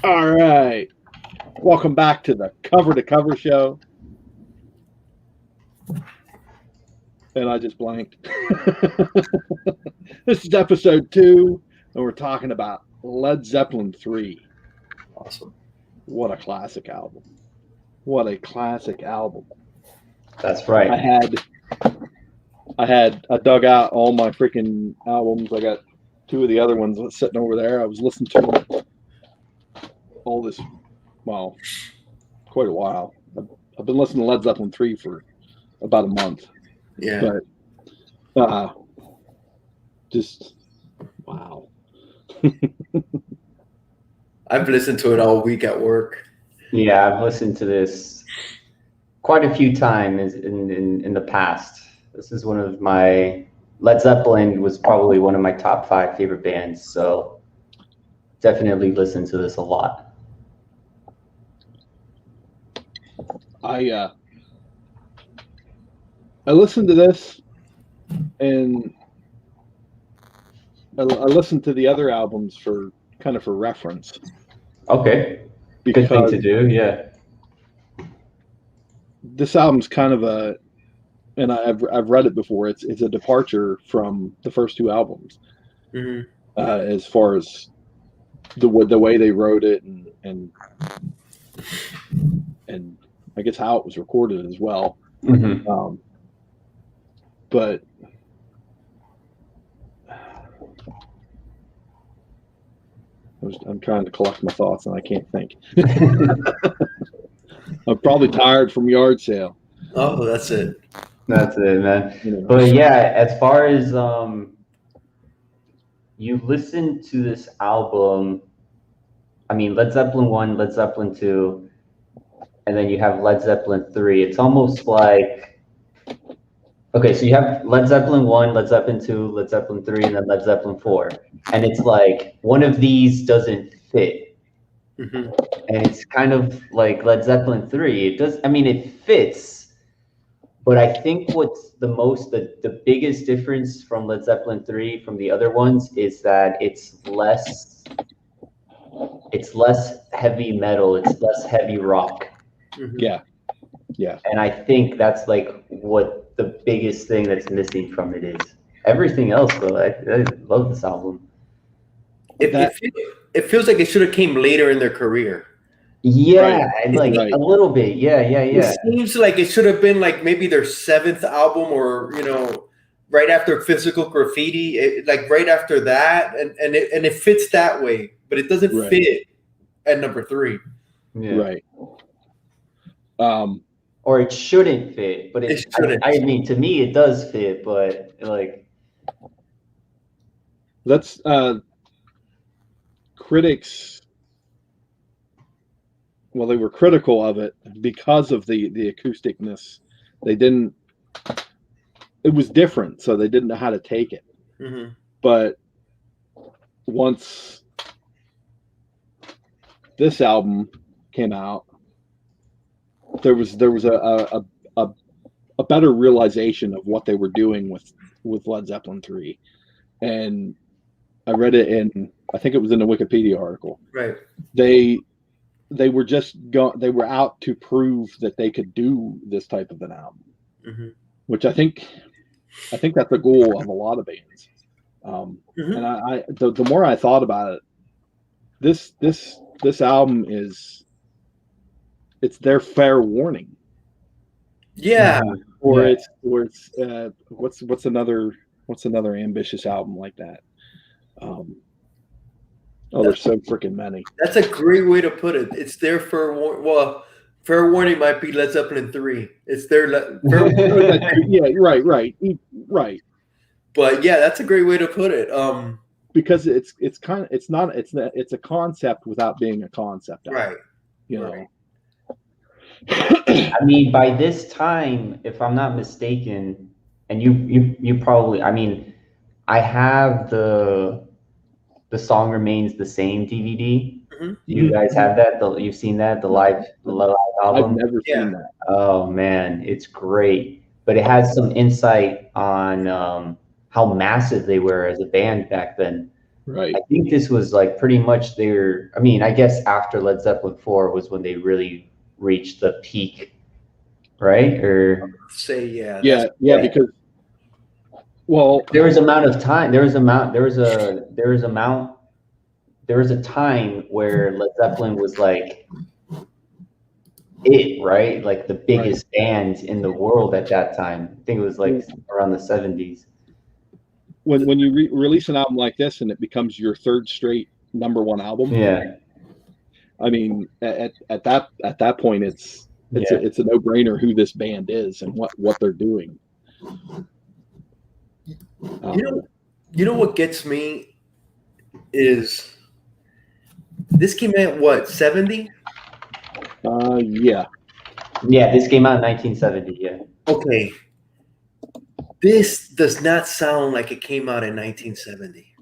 All right. Welcome back to the Cover to Cover show. And I just blanked. This is episode 2, and we're talking about Led Zeppelin 3. Awesome. What a classic album. What a classic album. That's right. I dug out all my freaking albums. I got 2 of the other ones sitting over there. I was listening to them all this, well, quite a while. I've been listening to Led Zeppelin 3 for about a month. Yeah. But just wow. I've listened to it all week at work. Yeah, I've listened to this quite a few times in the past. This is one of my Led Zeppelin was probably one of my top 5 favorite bands, so definitely listen to this a lot. I listened to this, and I listened to the other albums for reference. Okay, Because good thing to do. Yeah. This album's kind of a, and I've read it before. It's a departure from the first 2 albums, as far as the way they wrote it and I guess how it was recorded as well. Mm-hmm. But I'm trying to collect my thoughts and I can't think. I'm probably tired from yard sale. Oh, that's it. That's it, man. You know. But yeah, as far as you listen to this album, I mean, Led Zeppelin 1, Led Zeppelin 2, and then you have Led Zeppelin 3. It's almost like, okay, so you have Led Zeppelin 1, Led Zeppelin 2, Led Zeppelin 3, and then Led Zeppelin 4. And it's like one of these doesn't fit. Mm-hmm. And it's kind of like Led Zeppelin 3. It does, I mean, it fits, but I think what's the biggest difference from Led Zeppelin 3 from the other ones is that it's less heavy metal, it's less heavy rock. Mm-hmm. Yeah. And I think that's like what the biggest thing that's missing from it is. Everything else, though, I love this album. It feels like it should have came later in their career. Yeah, Right. like Right. a little bit. Yeah. It seems like it should have been like maybe their 7th album, or right after Physical Graffiti, like right after that, and it fits that way, but it doesn't Right. fit at number 3. Yeah. Right. Or it shouldn't fit, but It shouldn't. I mean, to me, it does fit, but like. That's critics. Well, they were critical of it because of the acousticness. They didn't. It was different, so they didn't know how to take it. Mm-hmm. But once this album came out, there was a better realization of what they were doing with Led Zeppelin 3, and I read it in, I think it was in a Wikipedia article. Right. They were they were out to prove that they could do this type of an album, Mm-hmm. which I think that's the goal of a lot of bands. Mm-hmm. And the more I thought about it, this album it's their fair warning. Yeah. Or Yeah. it's what's another ambitious album like that? There's so freaking many. That's a great way to put it. It's their fair warning might be Led Zeppelin 3. It's their fair Yeah, right. But yeah, that's a great way to put it. Because it's a concept without being a concept. Right. Right. I mean, by this time, if I'm not mistaken, and you probably, I mean, I have the Song Remains the Same DVD. Mm-hmm. You guys have that? You've seen that? The live album? I've never seen that. Oh man, it's great. But it has some insight on how massive they were as a band back then. Right. I think this was like pretty much their. I mean, I guess after Led Zeppelin 4 was when they really reached the peak, right? Or Say Yeah, that's yeah, because well, there was amount of time. There was a time where Led Zeppelin was like it, right? Like the right. biggest band in the world at that time. I think it was like around the 70s. When you release an album like this and it becomes your third straight #1 album, Yeah, I mean, at that point, it's yeah. it's a no brainer who this band is and what they're doing. you know what gets me is this came out what 70? Yeah, Yeah, this came out in 1970, yeah. Okay, this does not sound like it came out in 1970.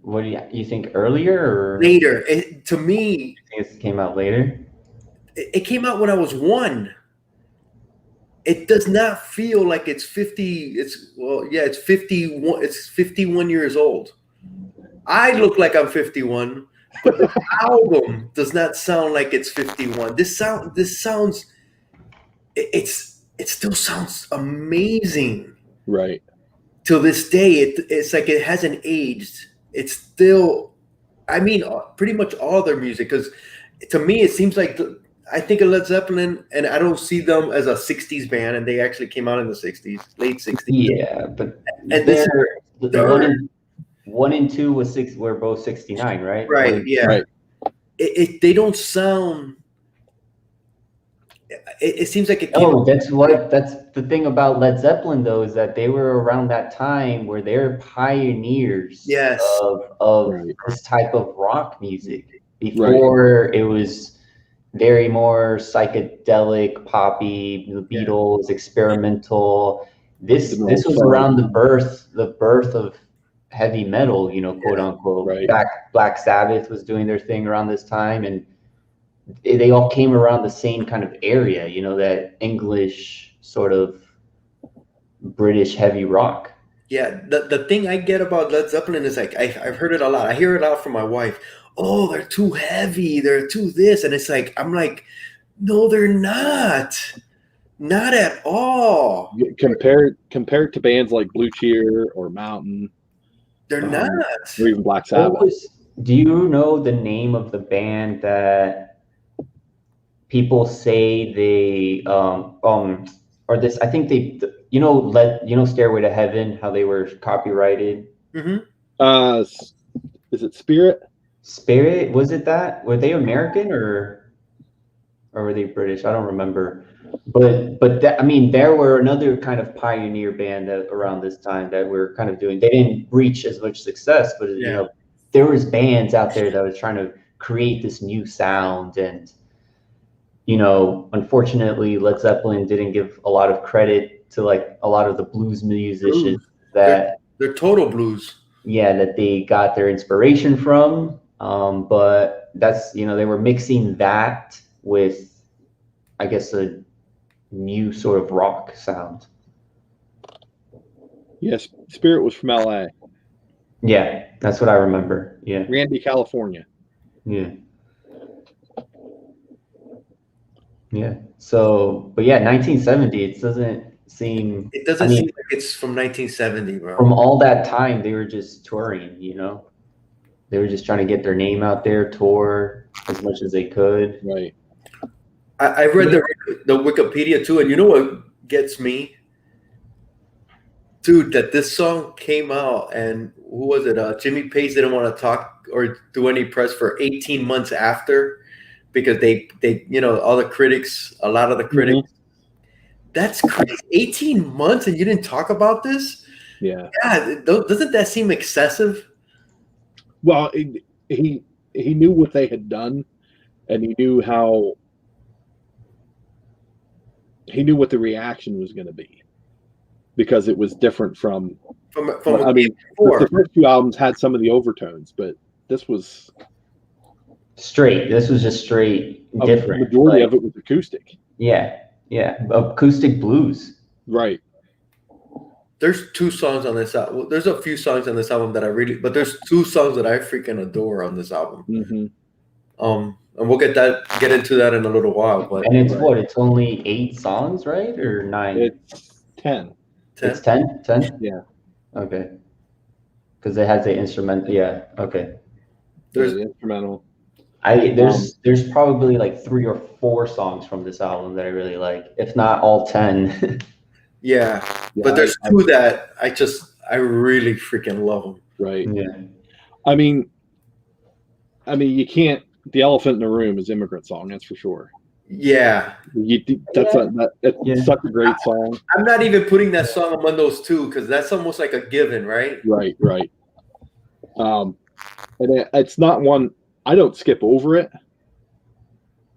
What do you think earlier or Later, to me, you think it came out later? it came out when I was 1. It does not feel like it's 50. It's 51. It's 51 years old. I look like I'm 51, but the album does not sound like it's 51. This sounds. It still sounds amazing right. till this day. It's like it hasn't aged. It's still. I mean, pretty much all their music, because to me it seems like. I think of Led Zeppelin, and I don't see them as a '60s band, and they actually came out in the '60s, late '60s. Yeah, but And this the one and two was were both 69, right? right, yeah. Right. They don't sound. It seems like it. Oh, that's the thing about Led Zeppelin though, is that they were around that time where they're pioneers Yes. of Right. this type of rock music. Before it was very more psychedelic, poppy, the Beatles, experimental. This was around the birth of heavy metal, you know, quote unquote. Right. Black Sabbath was doing their thing around this time, and they all came around the same kind of area, you know, that English sort of British heavy rock. Yeah, the thing I get about Led Zeppelin is like I've heard it a lot. I hear it out from my wife. Oh, they're too heavy. They're too this, and it's like I'm like, no, they're not at all. Compared to bands like Blue Cheer or Mountain, They're not. or even Black Sabbath. Do you know the name of the band that people say they or this? I think they, you know, Stairway to Heaven, how they were copyrighted. Mm-hmm. Is it Spirit? Spirit, was it that? Were they American or were they British? I don't remember. But that, I mean, there were another kind of pioneer band that around this time that were kind of doing. They didn't reach as much success, but you know, there was bands out there that was trying to create this new sound. And you know, unfortunately, Led Zeppelin didn't give a lot of credit to like a lot of the blues musicians that they're total blues. Yeah, that they got their inspiration from. But that's, you know, they were mixing that with, I guess, a new sort of rock sound. Yes, Spirit was from LA. Yeah, that's what I remember. Yeah. Randy, California. Yeah. Yeah. So, but yeah, 1970, it doesn't seem seem like it's from 1970, bro. From all that time, they were just touring, you know? They were just trying to get their name out there, tour as much as they could. Right. I read the Wikipedia too, and you know what gets me? Dude, that this song came out, and who was it? Jimmy Page didn't want to talk or do any press for 18 months after, because they you know, all the critics, a lot of the critics. Mm-hmm. That's crazy. 18 months and you didn't talk about this? Yeah. God, doesn't that seem excessive? Well, he knew what they had done, and he knew what the reaction was going to be, because it was different from I mean, the first two albums had some of the overtones, but this was straight. This was just straight different. The majority of it was acoustic. Yeah, yeah, acoustic blues. Right. There's two songs on this album. There's a few songs on this album that I really, but there's two songs that I freaking adore on this album. Mm-hmm. And we'll get into that in a little while. But And it's what? It's only 8 songs, right? Or 9? It's 10. 10? It's 10? 10? Yeah. Okay. Because it has the instrumental. Yeah. Okay. There's the instrumental. There's probably like 3 or 4 songs from this album that I really like, if not all 10. yeah, but there's two that I really freaking love them. Right. Yeah. I mean, you can't. The Elephant in the Room is Immigrant Song, that's for sure. Yeah, it's such a great song. I'm not even putting that song among those two because that's almost like a given, right? Right. And it's not one I don't skip over it,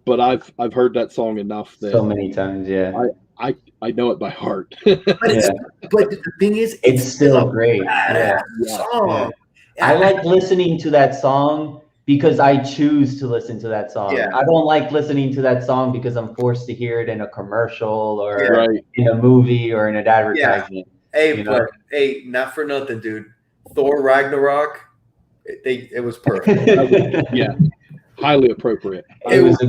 but I've heard that song enough that So many times, yeah. I know it by heart. But the thing is, it's still great. Yeah. Song. Yeah. I like listening to that song because I choose to listen to that song. Yeah. I don't like listening to that song because I'm forced to hear it in a commercial or in a movie or in an advertisement. Yeah. Hey, not for nothing, dude. Thor Ragnarok, it was perfect. Yeah, highly appropriate. It was a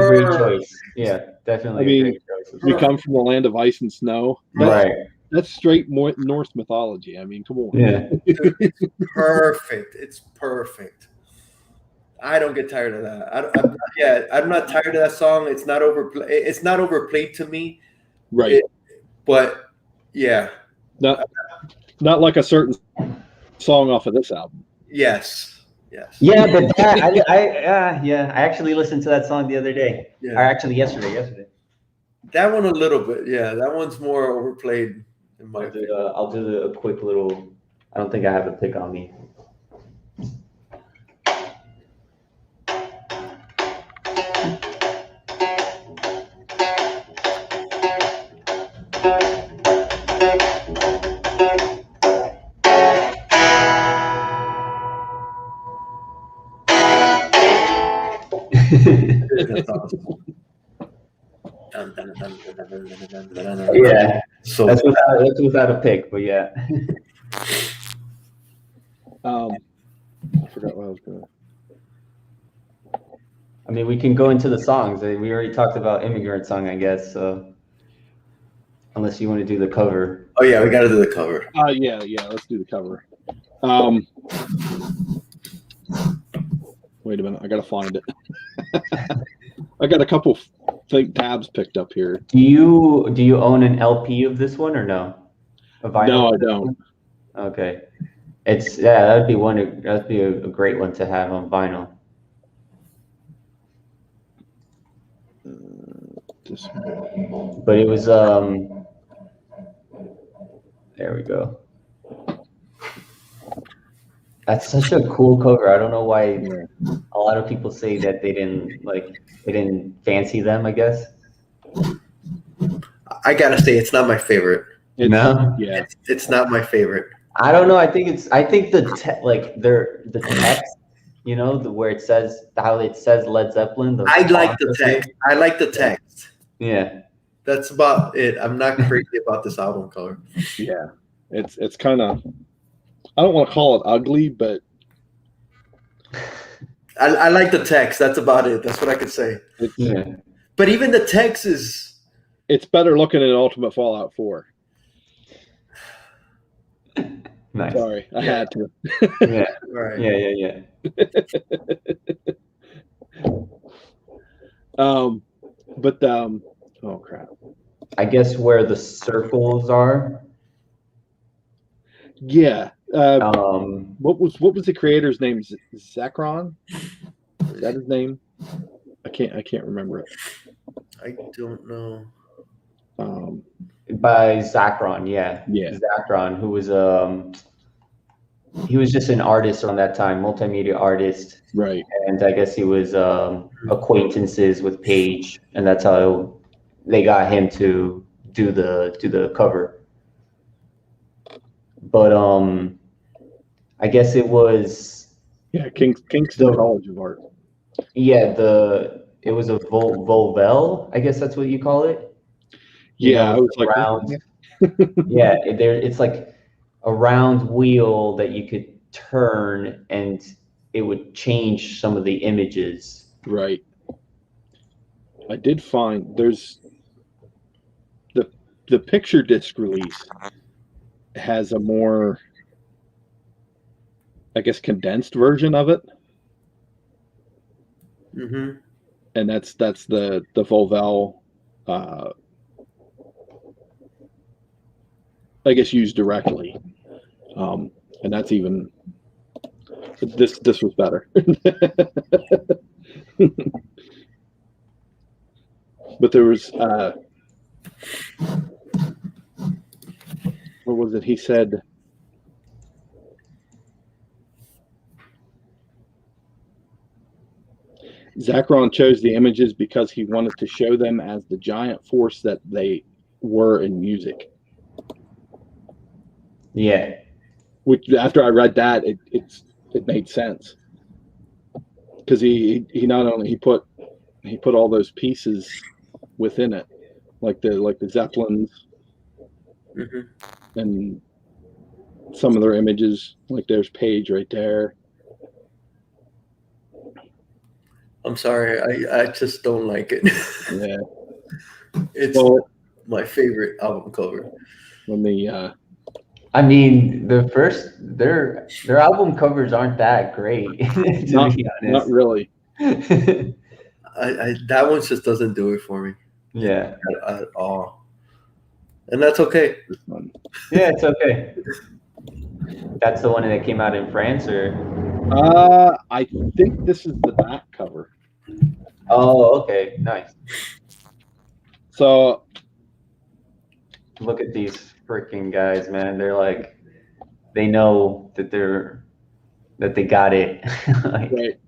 great choice. Yeah, definitely. I mean, a great choice. We come from the land of ice and snow. That's straight Norse mythology. I mean, come on. Yeah, it's perfect. It's perfect. I don't get tired of that. I'm not tired of that song. It's not overplayed. It's not overplayed to me. Right. But yeah. Not like a certain song off of this album. Yes. Yeah, but I actually listened to that song the other day. Yeah. Or actually yesterday. That one a little bit. Yeah, that one's more overplayed in my opinion. I'll do a quick little. I don't think I have a pick on me. Yeah, so that's without a pick, but yeah. I forgot what I was going to. I mean, we can go into the songs. We already talked about Immigrant Song, I guess. So, unless you want to do the cover. Oh yeah, we got to do the cover. Yeah. Let's do the cover. Wait a minute, I gotta find it. I got a couple tabs picked up here. Do you own an LP of this one or no? A vinyl? No, I don't. Okay, that'd be a great one to have on vinyl. But it was there we go. That's such a cool cover. I don't know why a lot of people say that they didn't fancy them, I guess. I gotta say, it's not my favorite. No? Yeah. It's not my favorite. I don't know. I think the text, where it says how it says Led Zeppelin. I like the text. I like the text. Yeah. That's about it. I'm not crazy about this album cover. Yeah. It's kind of, I don't want to call it ugly, but I like the text. That's about it. That's what I could say. Yeah. But even the text is. It's better looking than Ultimate Fallout 4. Nice. Sorry, I had to. Yeah. Right. Yeah. Oh crap. I guess where the circles are. Yeah. Um. What was the creator's name? Zakron? Is that his name? I can't remember it. I don't know. By Zakron, yeah. Zakron, who was he was just an artist on that time, multimedia artist, right? And I guess he was acquaintances with Page, and that's how they got him to do the cover. But I guess it was Kingston College of Art. Yeah, it was a Volvel, I guess that's what you call it. Yeah, I was like, round. Yeah, it's like a round wheel that you could turn and it would change some of the images. Right. I did find there's the picture disc release has a more, I guess, condensed version of it, Mm-hmm. and that's the Volvel, uh, I guess, used directly, and that's even this was better. But there was what was it? He said Zacron chose the images because he wanted to show them as the giant force that they were in music. Yeah. Which, after I read that, it made sense, because he not only he put all those pieces within it, like the Zeppelins Mm-hmm. and some of their images. Like there's Page right there. I'm sorry, I just don't like it. Yeah. It's Well, my favorite album cover. when the I mean, their album covers aren't that great, to not be not honest. really. I that one just doesn't do it for me Yeah. at all, and that's okay. Yeah, it's okay. That's the one that came out in France, or? I think this is the back cover. Oh, okay, nice. So Look at these freaking guys, man. They're like, they know that they got it. Like, right,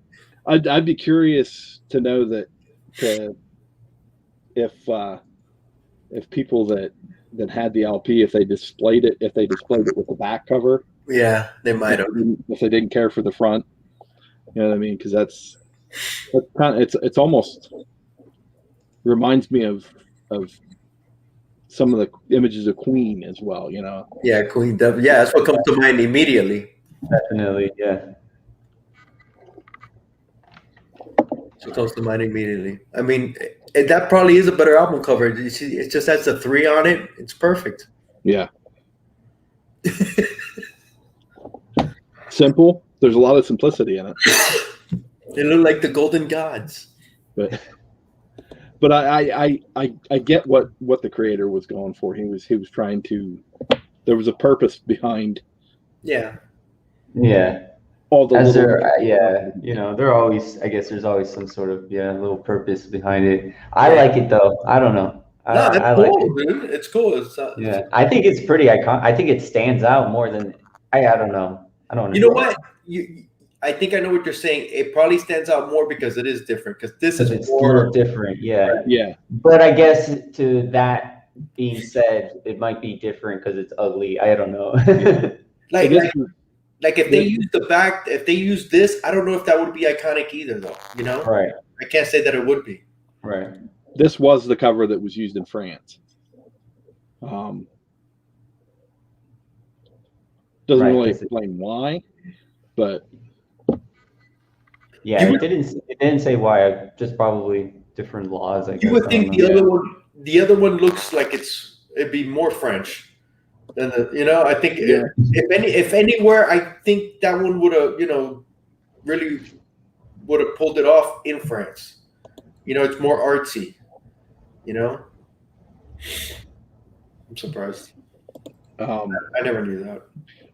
I'd be curious to know that to if people that had the LP, if they displayed it with the back cover, Yeah, they might have. if they didn't care for the front. You know what I mean? Because that's kind of, it's almost reminds me of some of the images of Queen as well. You know? Yeah, Queen. Yeah, that's what comes to mind immediately. definitely, yeah. So it comes to mind immediately. I mean, that probably is a better album cover. You see, it just has a 3 on it. It's perfect. Yeah. Simple. There's a lot of simplicity in it. They look like the Golden Gods. But I get what the creator was going for. He was trying to. There was a purpose behind. Yeah. Yeah. All the As little, there, yeah, they're always, I guess there's always some sort of, little purpose behind it. I like it though. I don't know. No, it's I like cool, it. dude. It's cool. Yeah. I think it's pretty iconic. I think it stands out more than, I don't know. I don't You know understand. what? I think I know what you're saying. It probably stands out more because it is different. Because this is It's a more. little different, yeah. yeah. But I guess to that being said, it might be different because it's ugly. I don't know. Like if they use the back, if they use this, I don't know if that would be iconic either, though. You know, Right. I can't say that it would be. Right. This was the cover that was used in France. Doesn't really explain why, but yeah, it didn't say why. Just probably different laws. I guess. You would think the other one looks like it'd be more French than I think if anywhere, I think that one would have really would have pulled it off in France. It's more artsy. I'm surprised. I never knew that.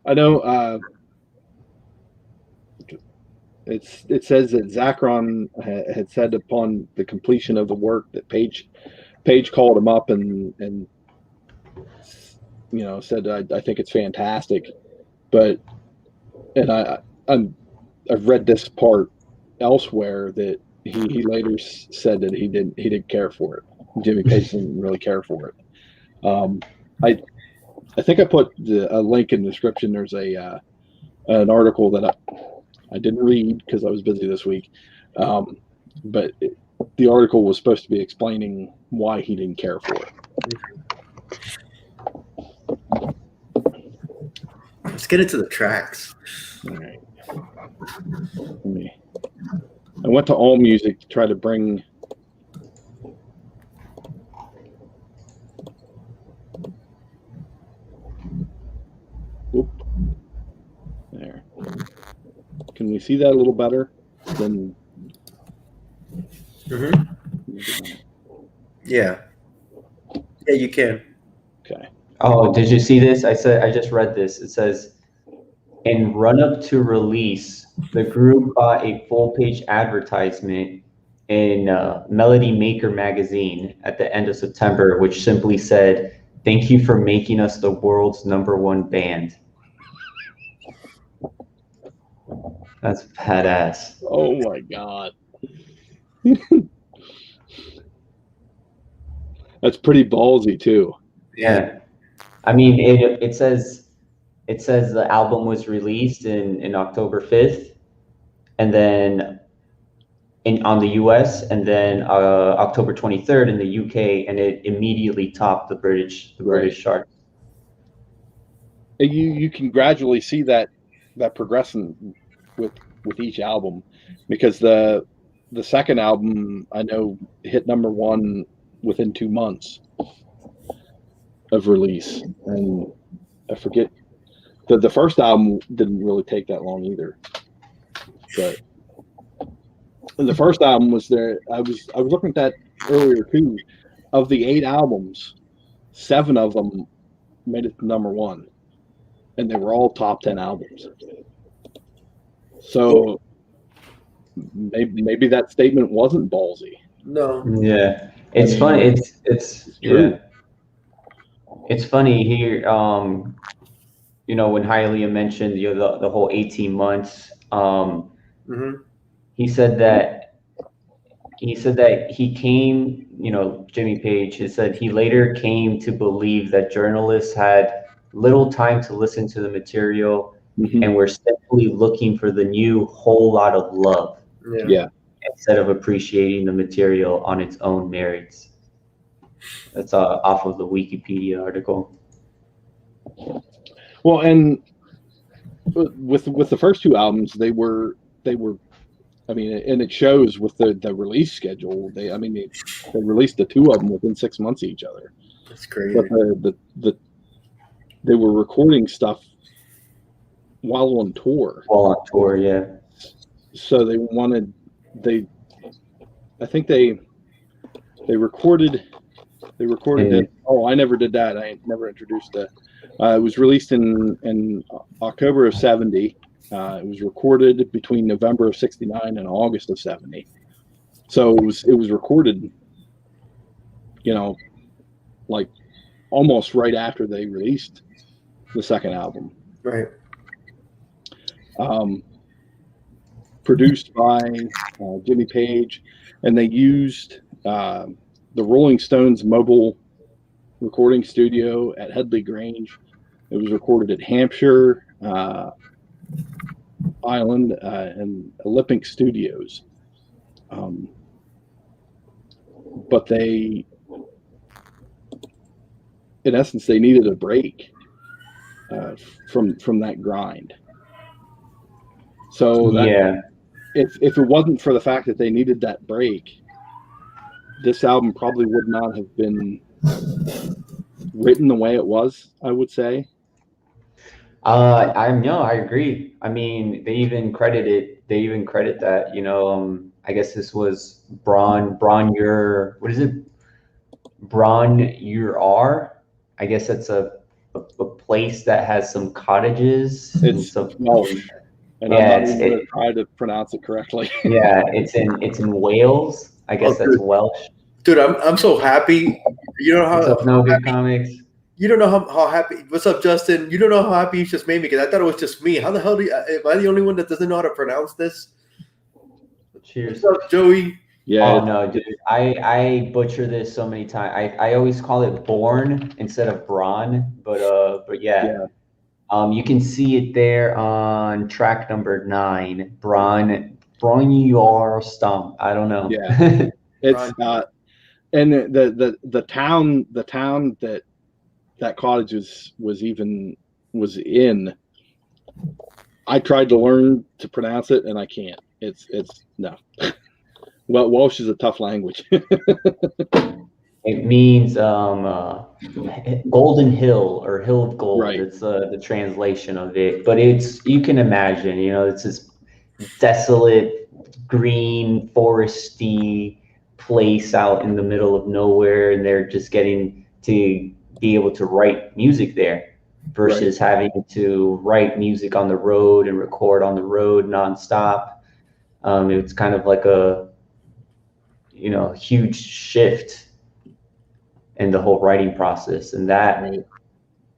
I know. It says that Zacron had said upon the completion of the work that Page called him up and said, I think it's fantastic, and I've read this part elsewhere that he later said that he didn't care for it. Jimmy Page didn't really care for it. I think I put a link in the description. There's an article that I didn't read because I was busy this week, but the article was supposed to be explaining why he didn't care for it. Let's get into the tracks. All right. I went to All Music to try to bring. Whoop. There. Can we see that a little better? Then. Yeah. Yeah, you can. Okay. Oh, did you see this? I just read this. It says, in run up to release, the group got a full page advertisement in Melody Maker magazine at the end of September, which simply said, "Thank you for making us the world's #1 band." That's badass. Oh my God. That's pretty ballsy too. Yeah. I mean, it says the album was released in October 5th, and then on the US, and then October 23rd in the UK, and it immediately topped the British chart. You can gradually see that progression with each album, because the second album I know hit #1 within 2 months of release, and I forget the first album didn't really take that long either. But the first album was there. I was looking at that earlier too. Of the 8 albums, 7 of them made it to #1, and they were all top 10 albums. So maybe that statement wasn't ballsy. No. Yeah, it's funny. It's true. Yeah. It's funny here. When Hialeah mentioned the whole 18 months, he said that he came. Jimmy Page has said he later came to believe that journalists had little time to listen to the material, and were simply looking for the new whole lot of love. Yeah. Instead of appreciating the material on its own merits. That's off of the Wikipedia article. Well, and with the first 2 albums, they were. I mean, and it shows with the release schedule. They released the 2 of them within 6 months of each other. That's crazy. But they were recording stuff while on tour. Yeah. So I think they recorded it. Oh, I never did that. I never introduced it. It was released in October of '70. It was recorded between November of '69 and August of '70. So it was recorded, like almost right after they released the second album. Right. Produced by Jimmy Page, and they used the Rolling Stones mobile recording studio at Headley Grange. It was recorded at Hampshire Island and Olympic Studios. But they, in essence, they needed a break from that grind. So if it wasn't for the fact that they needed that break, this album probably would not have been written the way it was, I would say. I agree. I mean, they even credit that, I guess this was Braun what is it? Braun Ur. I guess that's a place that has some cottages and some Welsh. And I'm not even going to try to pronounce it correctly. Yeah, it's in Wales. I guess that's Welsh. Dude, I'm so happy. You know how What's up, No Good Comics? You don't know how happy. What's up, Justin? You don't know how happy you just made me, because I thought it was just me. How the hell am I the only one that doesn't know how to pronounce this? Cheers. What's up, Joey? Yeah. Oh no, dude. I butcher this so many times. I always call it Born instead of Braun, but yeah. You can see it there on track number 9, Braun Your Stump. I don't know. Yeah. It's and the town that cottage was in I tried to learn to pronounce it, and I can't. It's no. Well, Welsh is a tough language. It means Golden Hill or Hill of Gold. Right. It's the translation of it. But you can imagine, it's this desolate, green, foresty place out in the middle of nowhere, and they're just getting to be able to write music there versus having to write music on the road and record on the road nonstop. It's kind of like a huge shift in the whole writing process, and that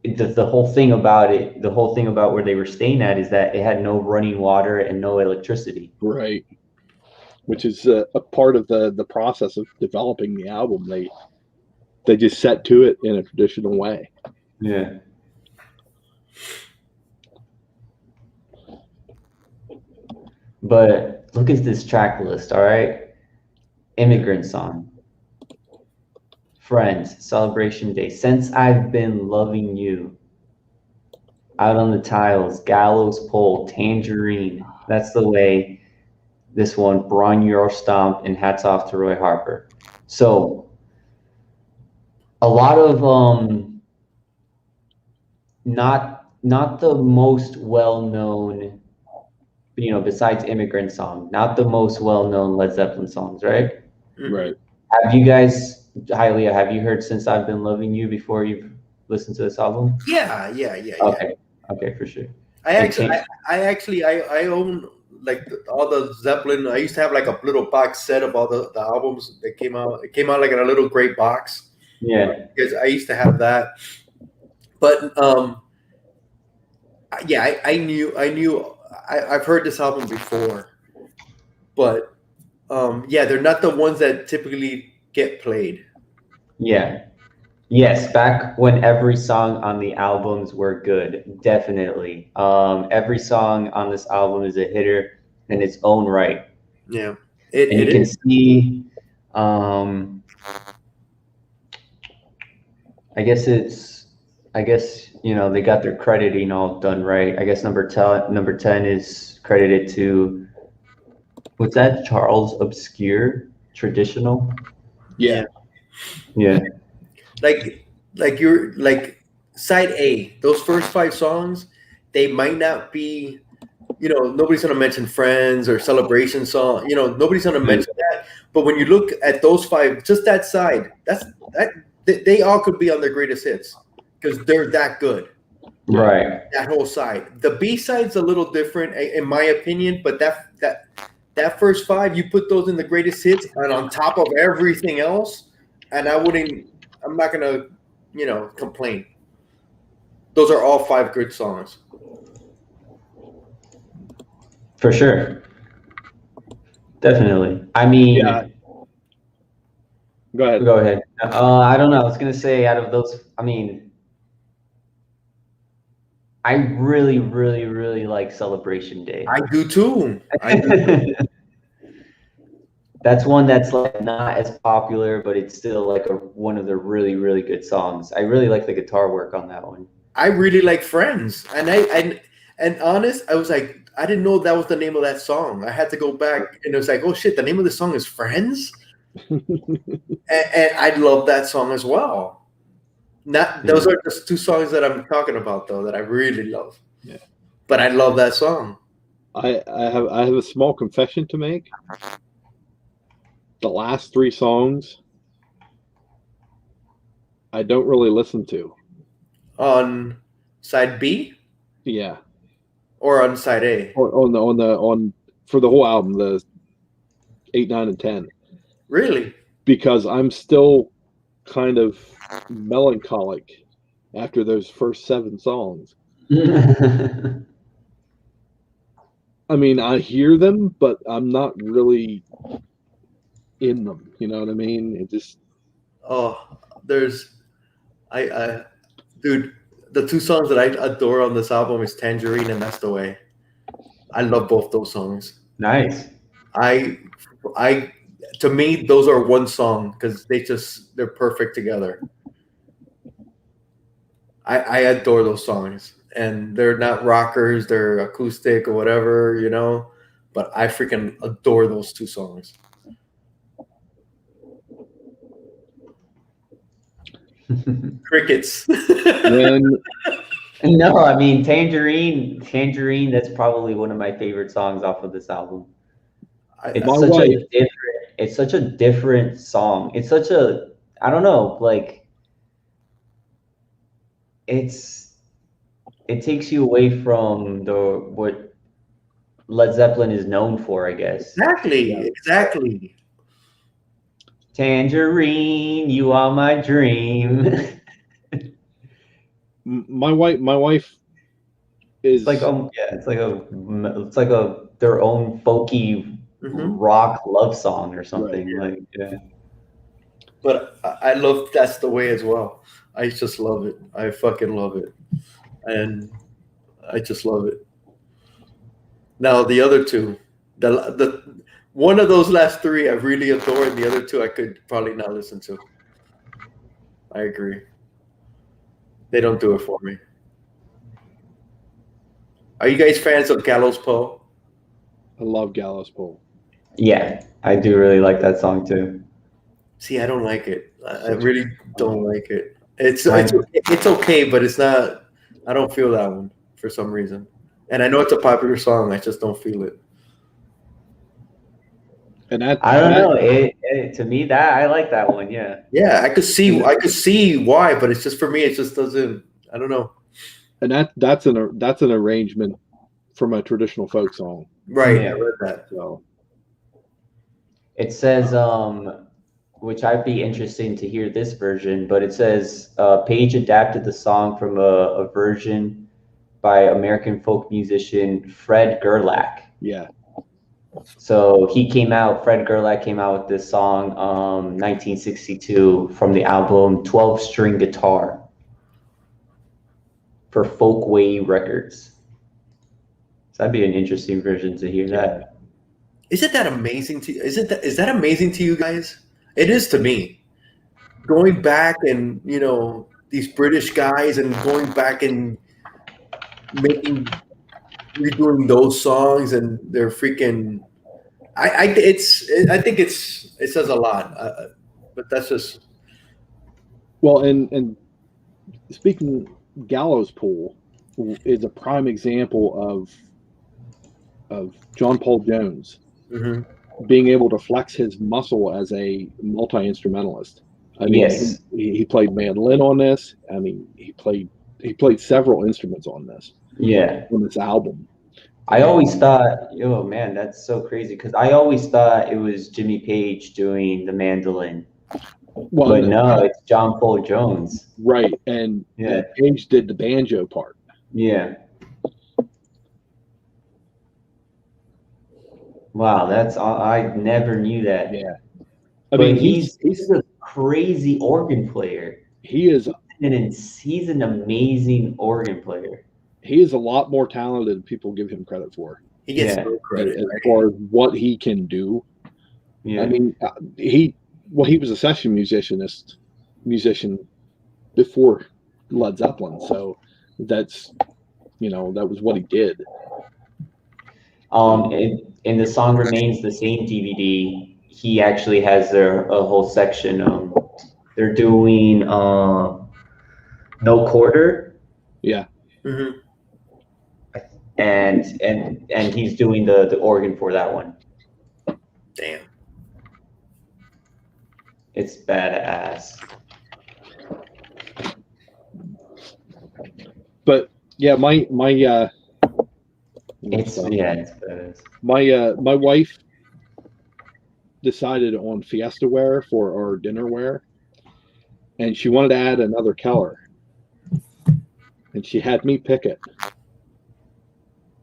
the whole thing about where they were staying at is that it had no running water and no electricity. Right. Which is a part of the process of developing the album. They just set to it in a traditional way. Yeah. But look at this track list, all right? Immigrant Song, Friends, Celebration Day, Since I've Been Loving You, Out on the Tiles, Gallows Pole, Tangerine, That's the Way, this one, Braun Your Stomp, and Hats Off to Roy Harper. So a lot of not the most well-known, besides Immigrant Song, not the most well-known Led Zeppelin songs, right? Right. Have you guys, Hylia, have you heard Since I've Been Loving You before you've listened to this album? Yeah. Okay, for sure. I own like all the Zeppelin. I used to have like a little box set of all the albums that came out. It came out like in a little gray box. Yeah. Because I used to have that. But I've heard this album before, but they're not the ones that typically get played. Yeah. Yes, back when every song on the albums were good, definitely. Every song on this album is a hitter in its own right. Yeah, and you can see, I guess they got their crediting all done right. I guess number 10 is credited to, what's that? Charles Obscure Traditional. Yeah. Like you're like side A, those first 5 songs, they might not be, nobody's gonna mention Friends or Celebration Song, nobody's gonna mention that. But when you look at those 5, just that side, they all could be on their greatest hits because they're that good. Right. That whole side. The B side's a little different in my opinion, but that first 5, you put those in the greatest hits and on top of everything else, and I'm not gonna, complain. Those are all 5 good songs. For sure. Definitely. I mean, yeah. Go ahead. I don't know. I was going to say, out of those, I mean, I really, really, really like Celebration Day. I do too. That's one that's like not as popular, but it's still like one of the really, really good songs. I really like the guitar work on that one. I really like Friends, and honest, I was like, I didn't know that was the name of that song. I had to go back, and it was like, oh shit, the name of the song is Friends, and I love that song as well. Those are just 2 songs that I'm talking about though that I really love. Yeah, but I love that song. I have a small confession to make. The last 3 songs, I don't really listen to. On side B? Yeah. Or on side A? Or on for the whole album, the 8, 9, and 10. Really? Because I'm still kind of melancholic after those first 7 songs. I mean, I hear them, but I'm not really in them. You know what I mean? It just. Oh, dude, the 2 songs that I adore on this album is Tangerine and That's the Way. I love both those songs. Nice. To me, those are one song because they're perfect together. I adore those songs. and they're not rockers, they're acoustic or whatever, you know. But I freaking adore those two songs. Crickets. When No, I mean Tangerine. That's probably one of my favorite songs off of this album. It's My such wife- a different. It's such a different song. It's such a. I don't know. Like, it takes you away from what Led Zeppelin is known for, I guess. Exactly. Tangerine, you are my dream. my wife is It's like it's like their own folky rock love song or something. Right. Like, yeah. But I love That's the Way as well. I just love it. I fucking love it. And I just love it. Now the other two, the one of those last three I really adore, and the other two I could probably not listen to. I agree. They don't do it for me. Are you guys fans of Gallows Poe? I love Gallows Pole. Yeah, I do really like that song too. See, I don't like it. I really don't like it. It's okay, but it's not. I don't feel that one for some reason. And I know it's a popular song. I just don't feel it. And that I don't know. To me, that I like that one. Yeah. Yeah, I could see why, but it's just for me. It just doesn't. I don't know. And that's an arrangement from a traditional folk song. Right. Yeah. I read that. So It says, which I'd be interested to hear this version, but it says Page adapted the song from a version by American folk musician Fred Gerlach. yeah. So Fred Gerlach came out with this song 1962 from the album 12-String Guitar for Folkway Records. So that'd be an interesting version to hear that. Isn't that amazing to you? Is that amazing to you guys? It is to me. Going back and, you know, these British guys and going back and redoing those songs, and they're freaking. I think it says a lot, but that's just. Well, and speaking, Gallows Pole is a prime example of John Paul Jones being able to flex his muscle as a multi-instrumentalist. I mean, Yes. he played mandolin on this. I mean, he played several instruments on this. Yeah. On this album. I always thought, oh man, that's so crazy, because I always thought it was Jimmy Page doing the mandolin. Well, But no, it's John Paul Jones. Right, and Page did the banjo part. Yeah. Wow, I never knew that. Yeah. I mean, he's a crazy organ player. He is He's an amazing organ player. He is a lot more talented than people give him credit for. He gets no credit as far as what he can do. Yeah. I mean, he was a session musician before Led Zeppelin, so that's that was what he did. And the song Remains the Same DVD, he actually has a whole section. They're doing No Quarter. Yeah. Mm-hmm. And he's doing the organ for that one. Damn. It's badass. But yeah, it's badass. My wife decided on Fiesta wear for our dinner wear, and she wanted to add another color, and she had me pick it.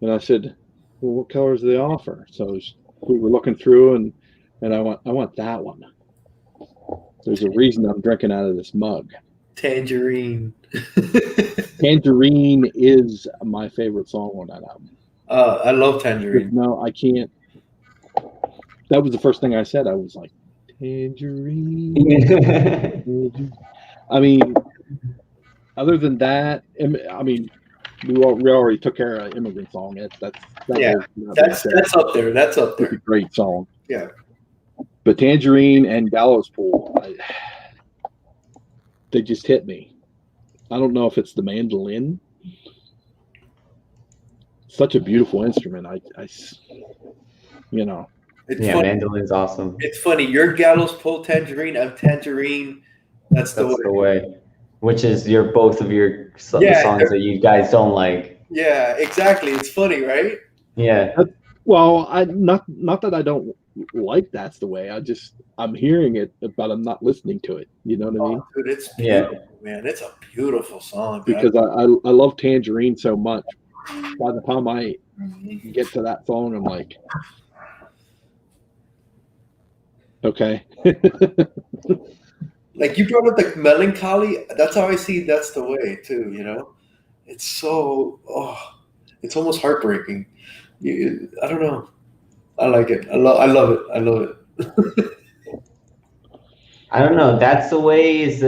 And I said, well, what colors do they offer? So we were looking through, and I want that one. There's a reason I'm drinking out of this mug. Tangerine. Tangerine is my favorite song on that album. I love Tangerine. No, I can't. That was the first thing I said. I was like, Tangerine. I mean, other than that, I mean, we already took care of Immigrant Song. Yeah, that's up there. That's up It's a there. great song. Yeah. But Tangerine and Gallows Pool, they just hit me. I don't know if it's the mandolin. Such a beautiful instrument. You know. It's Yeah, funny. mandolin's awesome. It's funny. Your Gallows Pole Tangerine, I'm Tangerine. That's the way. Which is both of your Yeah, songs that you guys don't like. Yeah, exactly. It's funny, right? Yeah. Well, not that I don't like That's the Way. I'm hearing it, but I'm not listening to it. You know what I mean? Dude, it's beautiful, man. It's a beautiful song. Because I love Tangerine so much. By the time I get to that song, I'm like, okay. Like you brought up the melancholy. That's how I see That's the Way too. You know, it's so it's almost heartbreaking. I don't know. I like it. I love it. I love it. I don't know. That's the Way is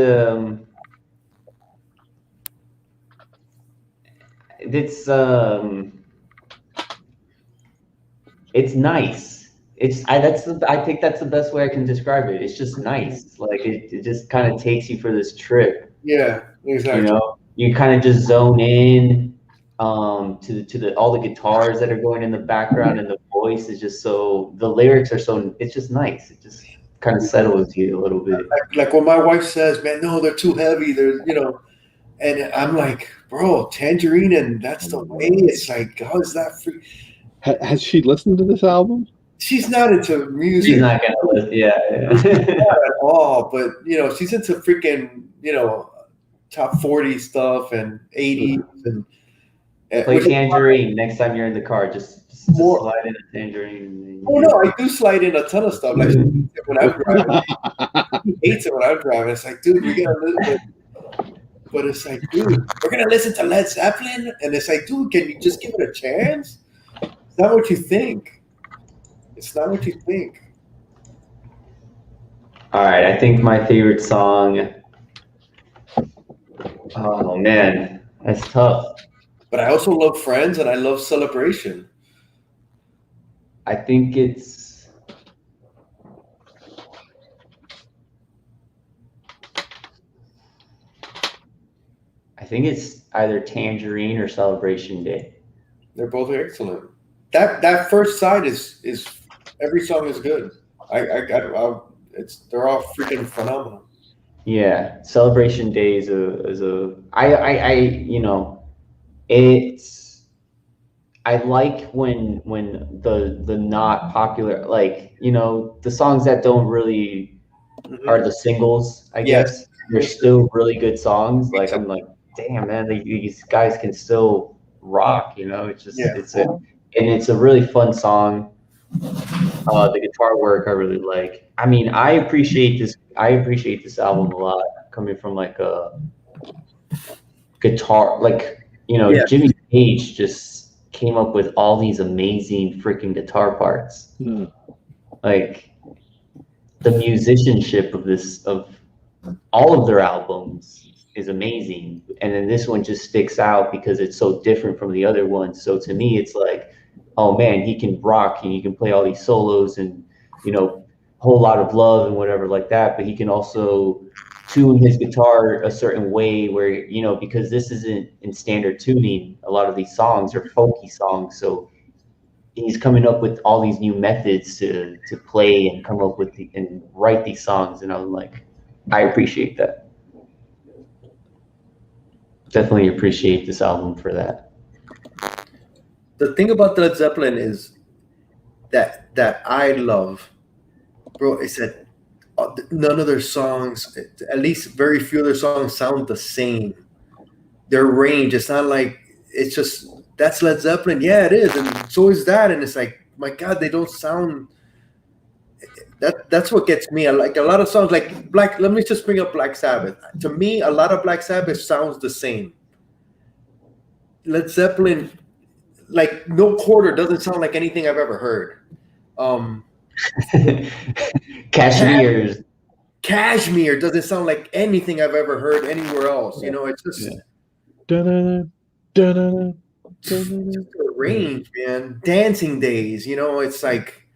it's nice. I think that's the best way I can describe it. It's just nice. Like it just kind of takes you for this trip. Yeah, exactly. You know, you kind of just zone in to all the guitars that are going in the background, and the voice is just the lyrics are it's just nice. It just kind of settles you a little bit. Like when my wife says, "Man, no, they're too heavy." They're and I'm like, "Bro, Tangerine and That's the Way." It's like, how is that free? Has she listened to this album? She's not into music. She's not gonna listen. Yeah. Not at all. But she's into freaking top 40 stuff and 80s and play Tangerine next time you're in the car. Just slide in a Tangerine. Oh no, I do slide in a ton of stuff. Like when I'm driving, he hates it when I'm driving. It's like, dude, we gotta listen. But it's like, dude, we're gonna listen to Led Zeppelin, and it's like, dude, can you just give it a chance? It's not what you think. It's not what you think. All right, I think my favorite song. Oh man, that's tough. But I also love Friends and I love Celebration. I think it's. I think it's either Tangerine or Celebration Day. They're both excellent. That first side is every song is good. They're all freaking phenomenal. Yeah, Celebration Day is I like when the not popular, like the songs that don't really are the singles, I guess they're still really good songs. Like I'm like, damn man, these guys can still rock. It's just it's a really fun song. The guitar work I really like. I mean, I appreciate this album a lot, coming from like a guitar, like Jimmy Page just came up with all these amazing freaking guitar parts. Like the musicianship of all of their albums is amazing, and then this one just sticks out because it's so different from the other ones. So to me, it's like, oh man, he can rock and he can play all these solos and Whole Lot of Love and whatever like that, but he can also tune his guitar a certain way where because this isn't in standard tuning, a lot of these songs are folky songs, so he's coming up with all these new methods to play and come up with and write these songs, and I'm like, I appreciate that. Definitely appreciate this album for that. The thing about Led Zeppelin is that I love, bro, is that none of their songs, at least very few of their songs, sound the same. Their range, it's not like, it's just, that's Led Zeppelin. Yeah, it is. And so is that. And it's like, my God, they don't sound, that's what gets me. I like a lot of songs like let me just bring up Black Sabbath. To me, a lot of Black Sabbath sounds the same. Led Zeppelin, like No Quarter doesn't sound like anything I've ever heard. Cashmere doesn't sound like anything I've ever heard anywhere else. It's just Dun-dun-dun, Just dun-dun-dun. the range, man. Dancing Days, it's like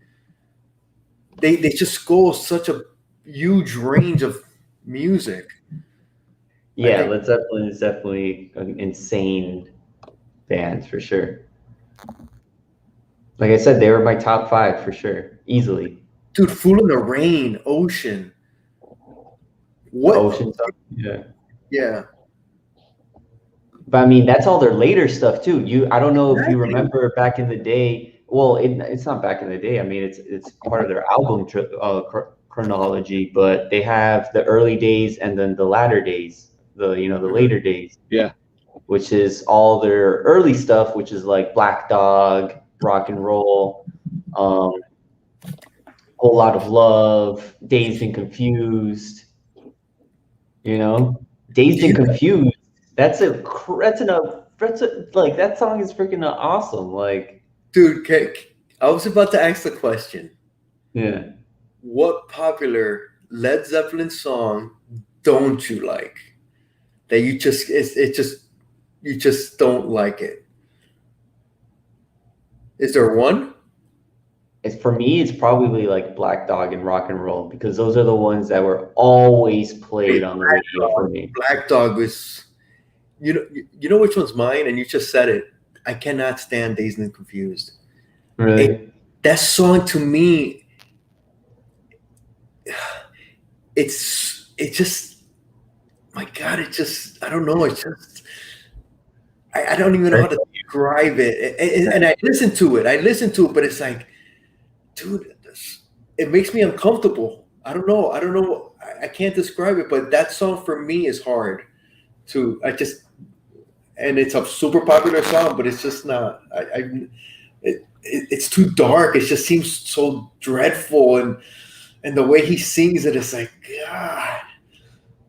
they just go such a huge range of music. I Yeah, think, Led Zeppelin is definitely an insane band for sure. Like I said, they were my top 5 for sure, easily. dude, Fool in the Rain, Ocean. What? Ocean Song. Yeah. Yeah. But I mean, that's all their later stuff too. I don't know if you Exactly. remember back in the day. Well, it's not back in the day. I mean, it's part of their album chronology. But they have the early days and then the latter days, the later days, Yeah. which is all their early stuff, which is like Black Dog, Rock and Roll, Whole Lot of Love, Dazed and Confused. Dazed and Confused. Like that song is freaking awesome. Like, Dude, I was about to ask the question. yeah. What popular Led Zeppelin song don't you like? That you just don't like it. Is there one? For me, it's probably like Black Dog and Rock and Roll because those are the ones that were always played on the radio for me. Black Dog was, you know which one's mine, and you just said it. I cannot stand Dazed and Confused. Really? That song to me, it just, my God, I don't know, it's just, I don't even know how to describe it. And I listen to it, but it's like, dude, it makes me uncomfortable. I don't know. I can't describe it, but that song for me is hard and it's a super popular song, but it's just not, it's too dark. It just seems so dreadful. And the way he sings it is like, God,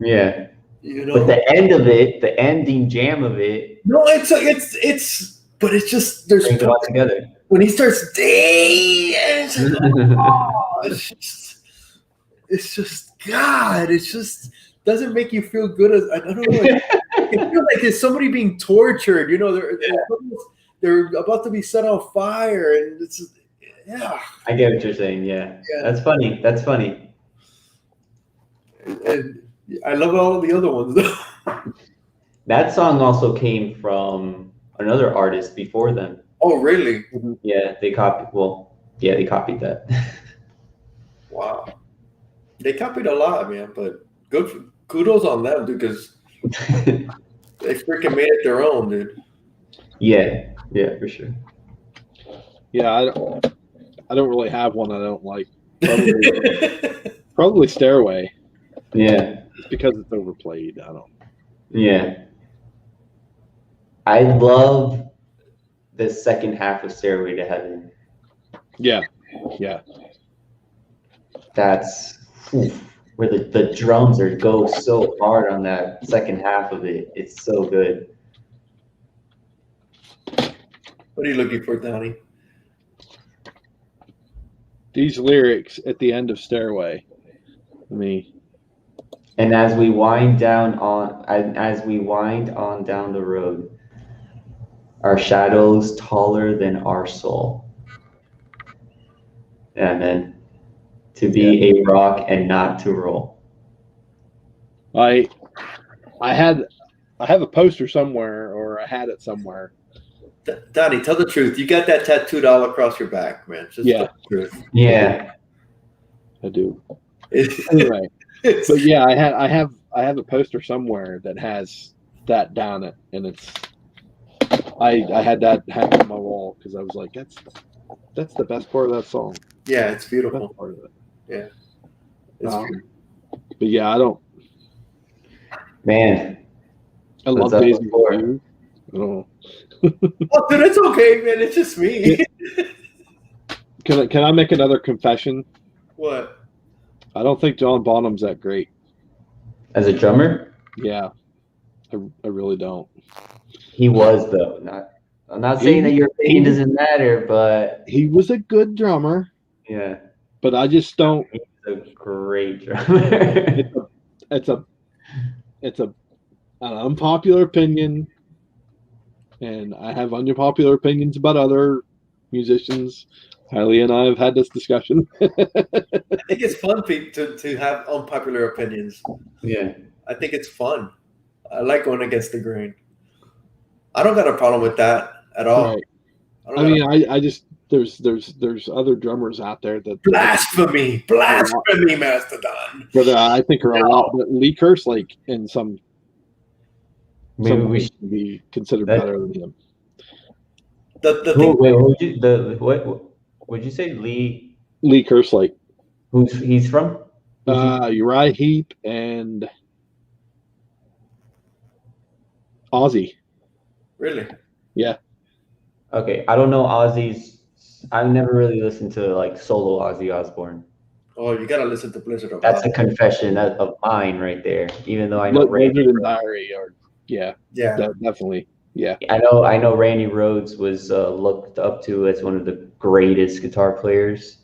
Yeah. But the ending jam of it, no, but it's just, there's brings it all together. when he starts it's like, oh, it's just God, it just doesn't make you feel good. I don't know. It feels like there's somebody being tortured. They're about to be set on fire, and it's just, yeah. I get what you're saying. Yeah. That's funny. That's funny. And I love all of the other ones though. That song also came from another artist before them. Oh, really? Yeah, they copied. Well, yeah, they copied that. Wow. They copied a lot, man. But kudos on them, dude, because they freaking made it their own, dude. Yeah, for sure. Yeah, I don't really have one I don't like. Probably Stairway. Yeah. It's because it's overplayed. I don't. Yeah. I love the second half of Stairway to Heaven. Yeah. That's where the drums go so hard on that second half of it. It's so good. What are you looking for, Donnie? These lyrics at the end of Stairway. And as we wind on down the road, our shadows taller than our soul. Yeah, man. To be a rock and not to roll. I have a poster somewhere, or I had it somewhere. Donnie, tell the truth. You got that tattooed all across your back, man. Just Yeah. tell the truth. Yeah. I do. Anyway, but yeah, I have a poster somewhere that has that down it, and it's I had that hanging on my wall because I was like, that's the best part of that song. Yeah, it's Best beautiful. part of it. Yeah. It's beautiful. But yeah, I don't. Man. I love What's Days up and before? Confused. I don't know. Oh, dude, it's okay, man. It's just me. Can I make another confession? What? I don't think John Bonham's that great. As a drummer? Yeah, I really don't. He was though. I'm not saying that your opinion doesn't matter, but He was a good drummer, yeah, but I just don't. he's a great drummer. It's an unpopular opinion, and I have unpopular opinions about other musicians. Kylie and I have had this discussion. I think it's fun to have unpopular opinions. Yeah. I think it's fun. I like going against the grain. I don't got a problem with that at all. Right. don't I got mean, I just there's other drummers out there that blasphemy, Mastodon. but I think are a lot. But Lee Kerslake and Maybe some we should should. be considered That- better than him. The Who, thing, wait, what would you say? Lee? Lee Kerslake, Who's he's from? Uriah Heep, and Ozzy. really? Yeah, Okay, I don't know Ozzy's. I've never really listened to like solo Ozzy Osbourne. Oh, you gotta listen to Blizzard of That's Oz. a confession of mine right there. Even though I know Blizzard Randy, and Diary are Yeah, definitely yeah. I know Randy Rhoads was looked up to as one of the greatest guitar players.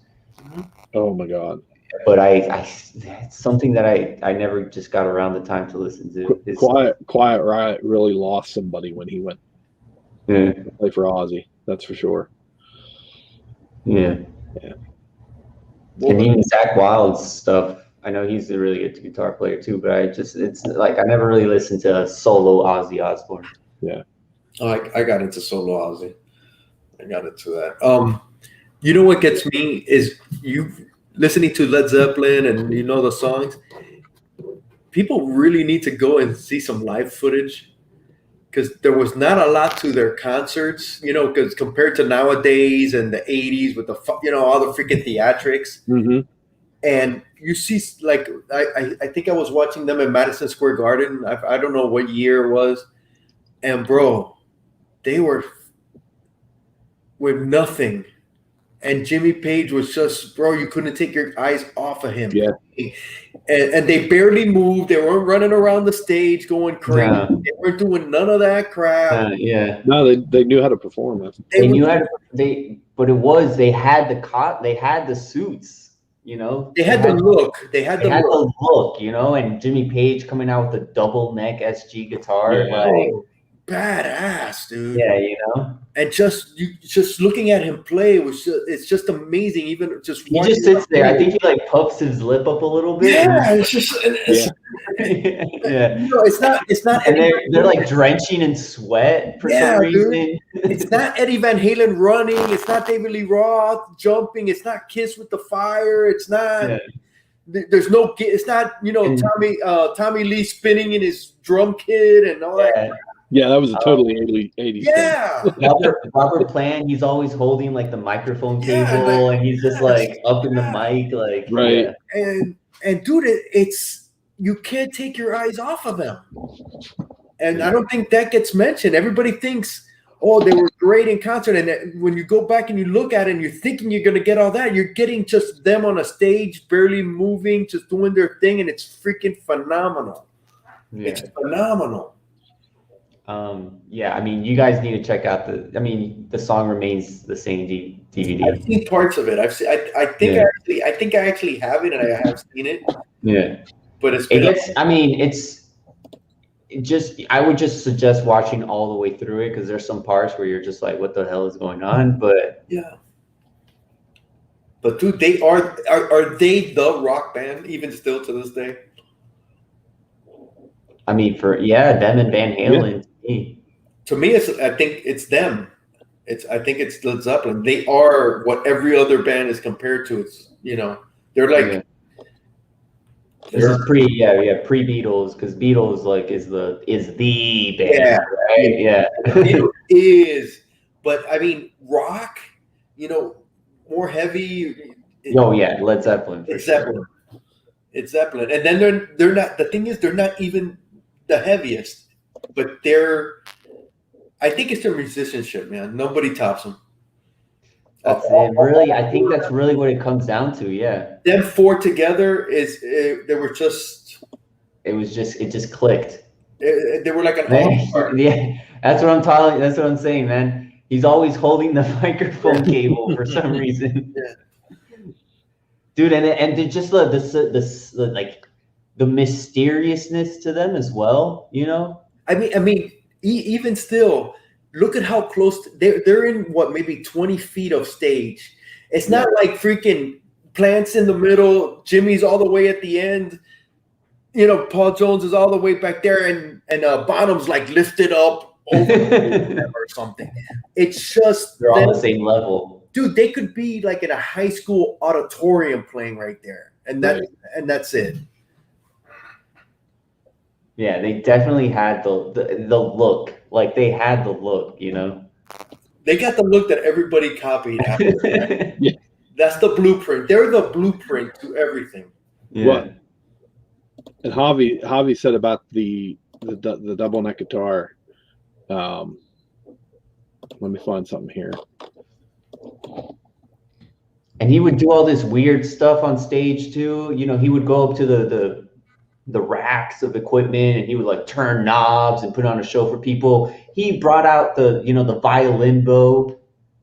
Oh my God. But it's something that I never just got around the time to listen to. Quiet Riot really lost somebody when he went Yeah, to play for Ozzy. That's for sure. yeah. And even Zach Wild's stuff. I know he's a really good guitar player too, but it's like I never really listened to a solo Ozzy Osbourne. I got into solo Ozzy. I got into that. You know what gets me is you listening to Led Zeppelin and you know the songs. People really need to go and see some live footage because there was not a lot to their concerts, you know, because compared to nowadays and the 80s with the, all the freaking theatrics. Mm-hmm. And you see, like, I think I was watching them in Madison Square Garden. I don't know what year it was. And, bro, they were with nothing. And Jimmy Page was just, bro, you couldn't take your eyes off of him. Yeah. And they barely moved. They weren't running around the stage going crazy. Yeah. They weren't doing none of that crap. Yeah. No, they knew how to perform it. They knew how to, they had the suits, you know. They had the look. They had the look. the look, you know, and Jimmy Page coming out with the double neck SG guitar, Yeah. like Badass, dude. yeah, you know. And just looking at him play it's just amazing. Even just He just sits there. I think he like puffs his lip up a little bit. Yeah, it's just Yeah. You know, it's not And Eddie they're like drenching in sweat for some reason. It's not Eddie Van Halen running. It's not David Lee Roth jumping. It's not Kiss with the Fire. It's not. Yeah. There's no. It's not. You know, Tommy Lee spinning in his drum kit and all that. Yeah, that was a totally 80s Yeah. Robert Plant, he's always holding like the microphone cable, and he's just like up in the mic, like right. Yeah. And dude, it's you can't take your eyes off of them. And I don't think that gets mentioned. Everybody thinks, oh, they were great in concert. And when you go back and you look at it and you're thinking you're going to get all that, you're getting just them on a stage, barely moving, just doing their thing. And it's freaking phenomenal. Yeah. It's phenomenal. Yeah, I mean, you guys need to check out the song remains the same DVD. I've seen parts of it. I think I actually have it, and I have seen it. Yeah, but it's I would just suggest watching all the way through it because there's some parts where you're just like, what the hell is going on? But yeah. But dude, they are they the rock band even still to this day? I mean, them and Van Halen. Yeah. To me, I think it's them. I think it's Led Zeppelin. They are what every other band is compared to. It's they're like. Yeah. This is pre-Beatles because Beatles like is the band. Yeah, right? Yeah. It is, but I mean, rock. More heavy. Led Zeppelin. It's Zeppelin. It's Zeppelin, and then they're not. The thing is, they're not even the heaviest, but I think it's their musicianship, man. Nobody tops them. That's it. Really, I think that's really what it comes down to. Yeah. Them four together they were just. It just clicked. They were like an all-star. Yeah, that's what I'm talking. That's what I'm saying, man. He's always holding the microphone cable for some reason. Yeah. Dude, and they're just the like the mysteriousness to them as well, you know. I mean, even still, look at how close they're in. What, maybe 20 feet of stage. It's not like freaking Plant's in the middle, Jimmy's all the way at the end. Paul Jones is all the way back there, and Bonham's like lifted up over them or something. It's just they're on the same level, dude. They could be like in a high school auditorium playing right there, and that's it. Yeah, they definitely had the look. Like they had the look, They got the look that everybody copied after that. Yeah. That's the blueprint. They're the blueprint to everything. Yeah. What? And Javi said about the double neck guitar. Let me find something here. And he would do all this weird stuff on stage too. He would go up to the racks of equipment and he would like turn knobs and put on a show for people. He brought out the violin bow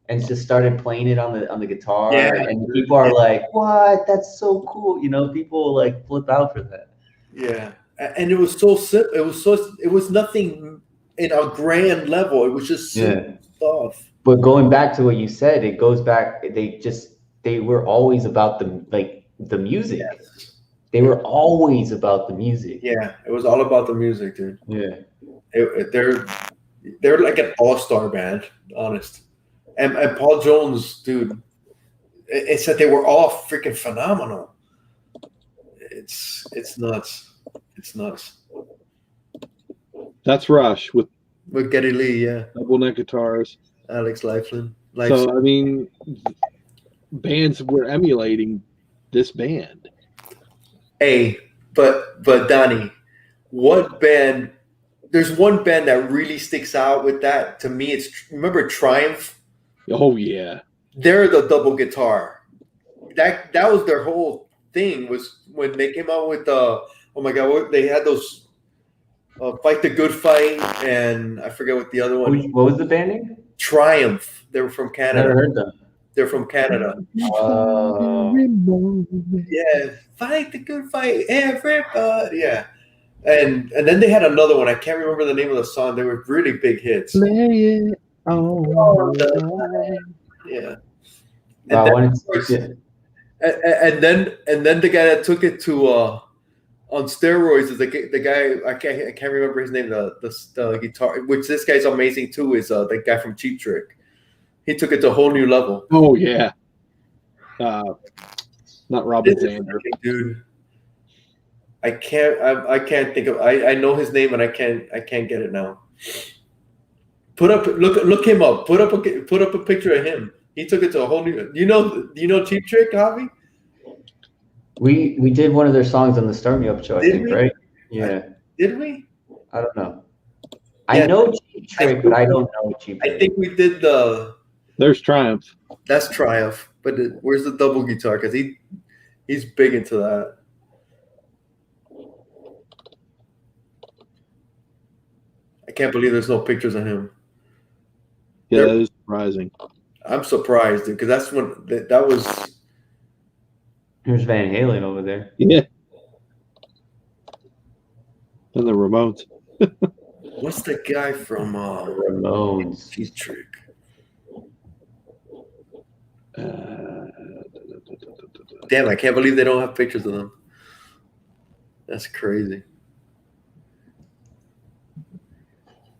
and just started playing it on the guitar. Yeah. And people are like, "What? That's so cool!" People like flip out for that. Yeah, and it was so simple. It was nothing in a grand level. It was just simple stuff. But going back to what you said, it goes back. They were always about the music. Yes. They were always about the music. Yeah, it was all about the music, dude. Yeah, they're like an all-star band, honest. And Paul Jones, dude, it said they were all freaking phenomenal. It's nuts. It's nuts. That's Rush with Geddy Lee, yeah. double neck guitars. Alex Lifeson. So I mean, bands were emulating this band. Hey, but Donnie, what band? There's one band that really sticks out with that to me. Remember Triumph? Oh yeah. They're the double guitar. That was their whole thing, was when they came out with oh my god, they had those Fight the Good Fight, and I forget what the other one. What was the band name? Triumph. They were from Canada. Never heard them. They're from Canada. Yeah, fight the good fight, everybody. Yeah, and then they had another one. I can't remember the name of the song. They were really big hits. Play it on. Yeah. And And then the guy that took it to on steroids is the guy I can't remember his name. The guitar, which this guy's amazing too, is the guy from Cheap Trick. He took it to a whole new level. Oh yeah. Not Robin Zander, dude. I can't think of. I know his name and I can't get it now. Look him up. Put up a picture of him. He took it to a whole new. You know Cheap Trick, Javi? We did one of their songs on the Start Me Up show, I think, right? Yeah. Did we? I don't know. I know Cheap Trick, but I don't know Cheap Trick. I think we did There's Triumph. That's Triumph, but where's the double guitar? Because he's big into that. I can't believe there's no pictures of him. Yeah, that is surprising. I'm surprised, dude, because that's when that was. There's Van Halen over there. Yeah. And the Ramones. What's the guy from Ramones? Cheap Trick. Damn, I can't believe they don't have pictures of them. That's crazy.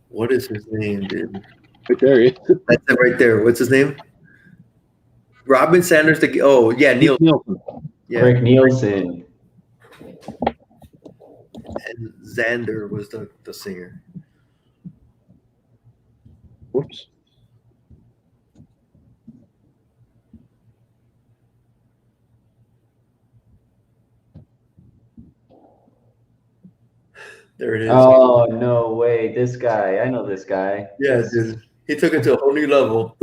What is his name, dude? Right there, yeah. That's it right there. What's his name? Robin Sanders. Neil. Nielsen. Yeah. Rick Nielsen. And Xander was the singer. Whoops. There it is. Oh, no way. This guy. I know this guy. Yeah, dude. He took it to a whole new level.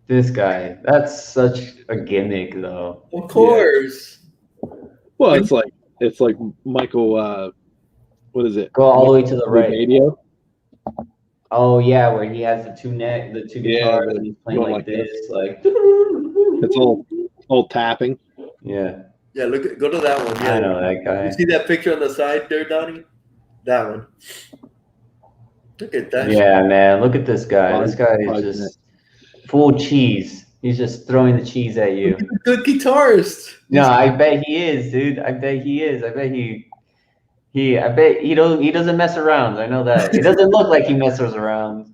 This guy. That's such a gimmick, though. Of course. Well, it's like Michael. What is it? Go all the way to the right. Radio. Oh yeah, where he has the two guitars and he's playing like this, like. It's all tapping. Yeah. Yeah, go to that one. Yeah. I know that guy. You see that picture on the side there, Donnie? That one. Look at that. Yeah, man. Look at this guy. This guy is 5 just minutes. full cheese. He's just throwing the cheese at you. Good guitarist. No, I bet he is, dude. I bet he is. I bet I bet he doesn't mess around. I know that. It doesn't look like he messes around.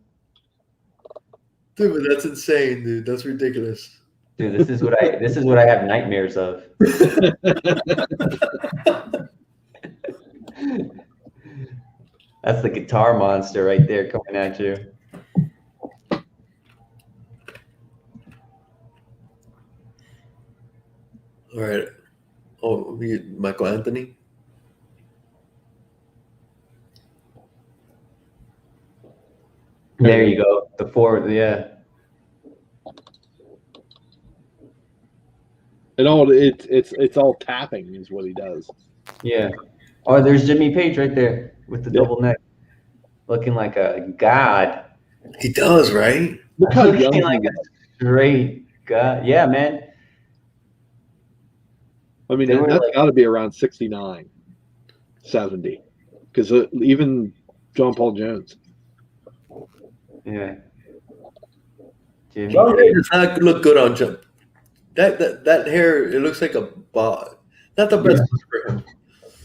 Dude, but that's insane, dude. That's ridiculous. Dude, this is what I have nightmares of. That's the guitar monster right there coming at you. All right. Oh, Michael Anthony. There you go. The four, yeah. It's all tapping is what he does. Yeah. Oh, there's Jimmy Page right there with the double neck, looking like a god. He does, right? Look how young Looking he like is. a great god. Yeah, man. I mean, They were that's like- got to be around 69, 70. Because even John Paul Jones. Yeah. Jimmy John Page. does not look good on Jim. That hair, it looks like a bob. Not the best for him.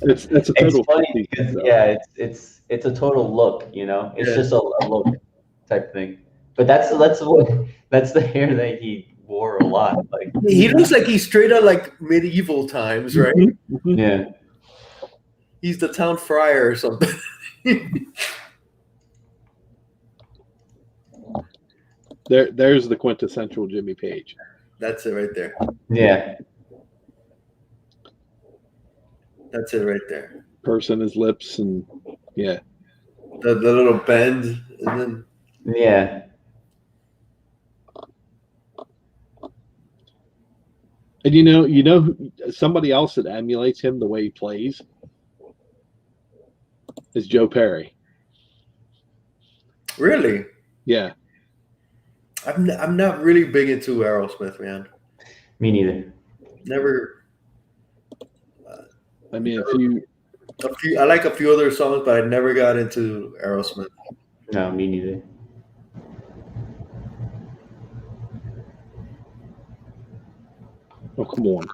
It's a It's total funny 50s, because though. yeah, it's a total look, you know. It's Yeah. just a look type thing. But that's the hair that he wore a lot. Like He looks like he's straight out like medieval times, right? Mhm. yeah. He's the town friar or something. There's the quintessential Jimmy Page. That's it right there. Yeah. That's it right there. Pursing his lips and yeah. The little bend and then Yeah. And somebody else that emulates him the way he plays is Joe Perry. really, Yeah. I'm not really big into Aerosmith, man. Me neither. Never. I mean, I like a few other songs, but I never got into Aerosmith. No, me neither. oh, come on.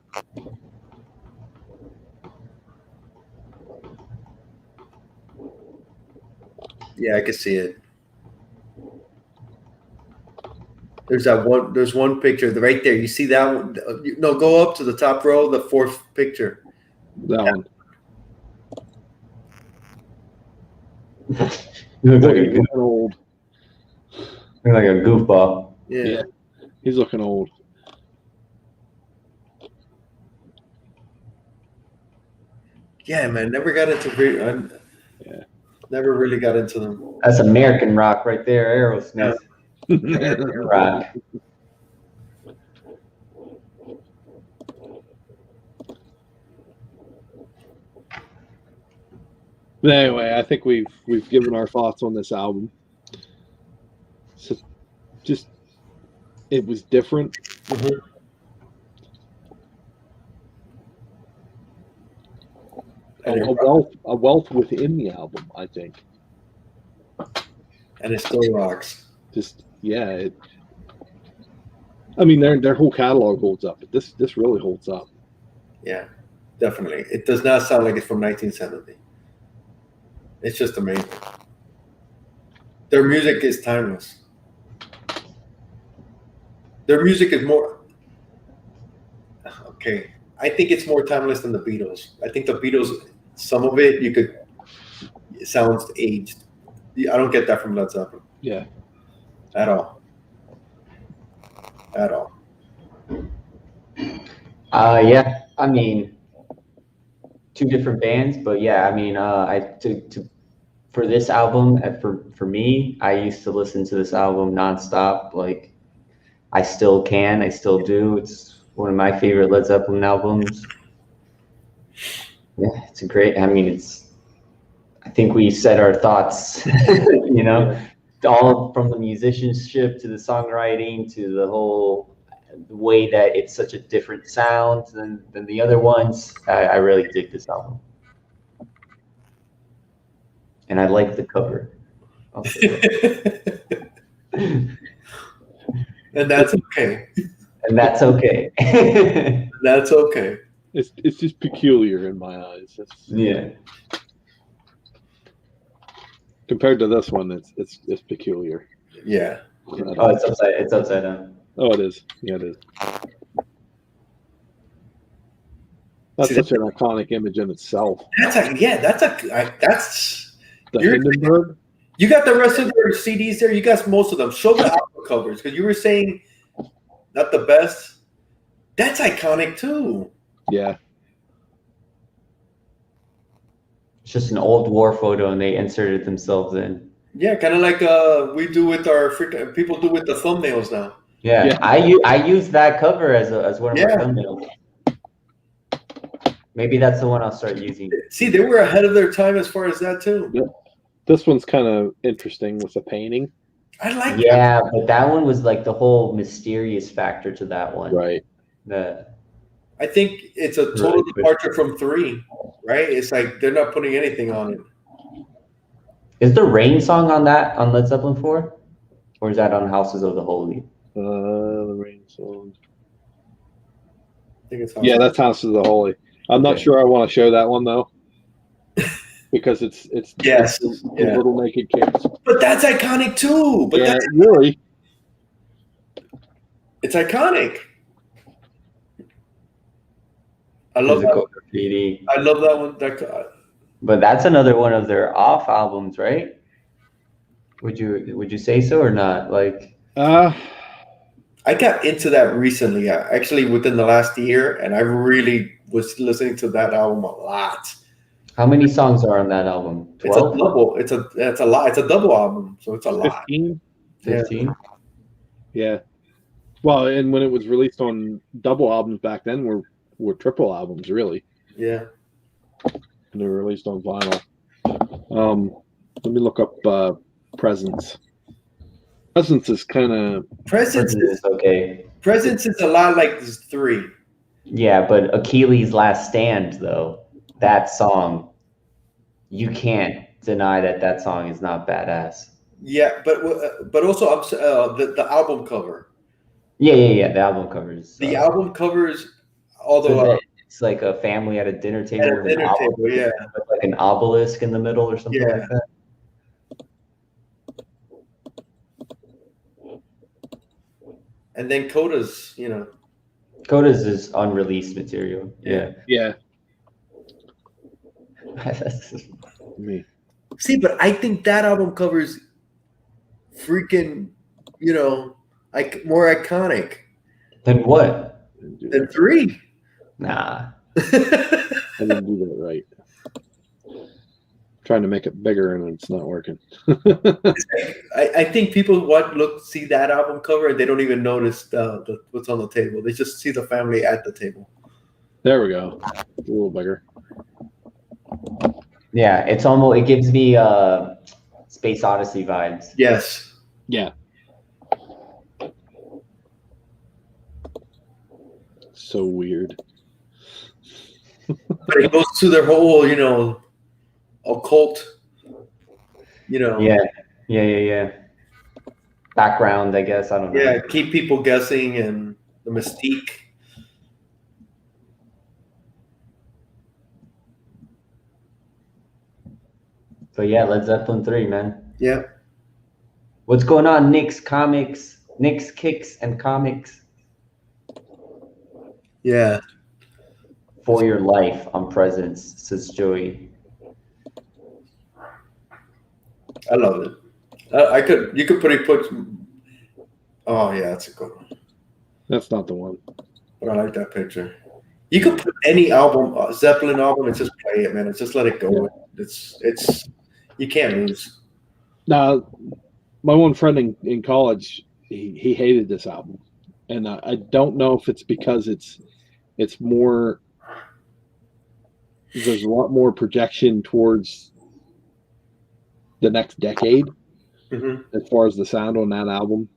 Yeah, I can see it. There's one picture right there. You see that one? No, go up to the top row, the fourth picture. That one. You look Boy, he's looking old. like a goofball. Yeah. Yeah. He's looking old. Yeah, man. Never got into. Yeah. Never really got into them. That's American rock right there, Aerosmith. American rock. But anyway, I think we've given our thoughts on this album. So just it was different. A wealth within the album, I think. And it still rocks. Just yeah, I mean their whole catalog holds up, but this really holds up. Yeah, definitely. It does not sound like it's from 1970. It's just amazing. Their music is timeless. Their music is more. Okay, I think it's more timeless than the Beatles. I think the Beatles, some of it it sounds aged. I don't get that from Led Zeppelin. Yeah. At all. At all. Yeah. I mean, two different bands, but yeah. I mean, for this album, for me, I used to listen to this album nonstop. Like, I still can. I still do. It's one of my favorite Led Zeppelin albums. Yeah, it's a great. I mean, I think we said our thoughts. You know, all from the musicianship to the songwriting to the whole way that it's such a different sound than the other ones. I really dig this album. and I like the cover. I'll say that. And that's okay. And that's okay. That's okay. It's just peculiar in my eyes. Yeah. Compared to this one, it's peculiar. Yeah. Oh, it's upside down. Oh, it is. Yeah, it is. That's See, such an iconic image in itself. That's The You're- Hindenburg. you got the rest of their CDs there. You got most of them. Show the album covers because you were saying not the best. That's iconic too. Yeah. It's just an old war photo, and they inserted themselves in. Yeah, kind of like we do with our people do with the thumbnails now. Yeah, Yeah. I use that cover as one of Yeah. my thumbnails. Maybe that's the one I'll start using. See, they were ahead of their time as far as that too. Yeah. This one's kind of interesting with the painting. I like that. Yeah, but that one was like the whole mysterious factor to that one. Right. I think it's a total Right. departure from 3, right? It's like they're not putting anything on it. Is the Rain song on Led Zeppelin 4? Or is that on Houses of the Holy? The Rain Song. I think it's Yeah, that's House of the Holy. I'm not Okay. sure I want to show that one though, because it's Yes. the Yeah. little naked kids. But that's iconic too. But Yeah, really. it's iconic. I love that. Physical graffiti. I love that one. But that's another one of their off albums, right? Would you say so or not? Like, I got into that recently, actually within the last year, and I really was listening to that album a lot. how many songs are on that album? It's a 12? double. It's a lot. It's a double album, so it's a lot. 15. 15? Yeah. Well, and when it was released on double albums back then, were triple albums really. Yeah. And they were released on vinyl. Let me look up Presence. Presence is kind of Presence is okay. Presence is a lot like this 3. Yeah, but Achilles' Last Stand, though, that song, you can't deny that song is not badass. Yeah, but also the album cover. Yeah. The album covers. The album covers, although So it's like a family at a dinner table. at a with an dinner obelisk, table, yeah. with like an obelisk in the middle or something Yeah. like that. And then Coda's, Coda's is unreleased material. Yeah. me. See, but I think that album covers freaking, like more iconic Then what? than 3. Nah. I didn't do that right. Trying to make it bigger and it's not working. I think people see that album cover and they don't even notice the what's on the table. They just see the family at the table. There we go. It's a little bigger. Yeah, it gives me Space Odyssey vibes. Yes. Yeah. So weird. But it goes to their whole, occult, Yeah. Background, I guess. I don't know. Yeah, keep people guessing and the mystique. But yeah, Led Zeppelin 3, man. Yeah. What's going on, Nick's Kicks and Comics? Yeah. For your life on Presence, says Joey. I love it. You could put. Oh yeah, that's a good one. That's not the one. But I like that picture. You could put any album, Zeppelin album, and just play it, man. And just let it go. It's you can't lose. Now, my one friend in college, he hated this album, and I don't know if it's because it's more. There's a lot more projection towards the next decade as far as the sound on that album.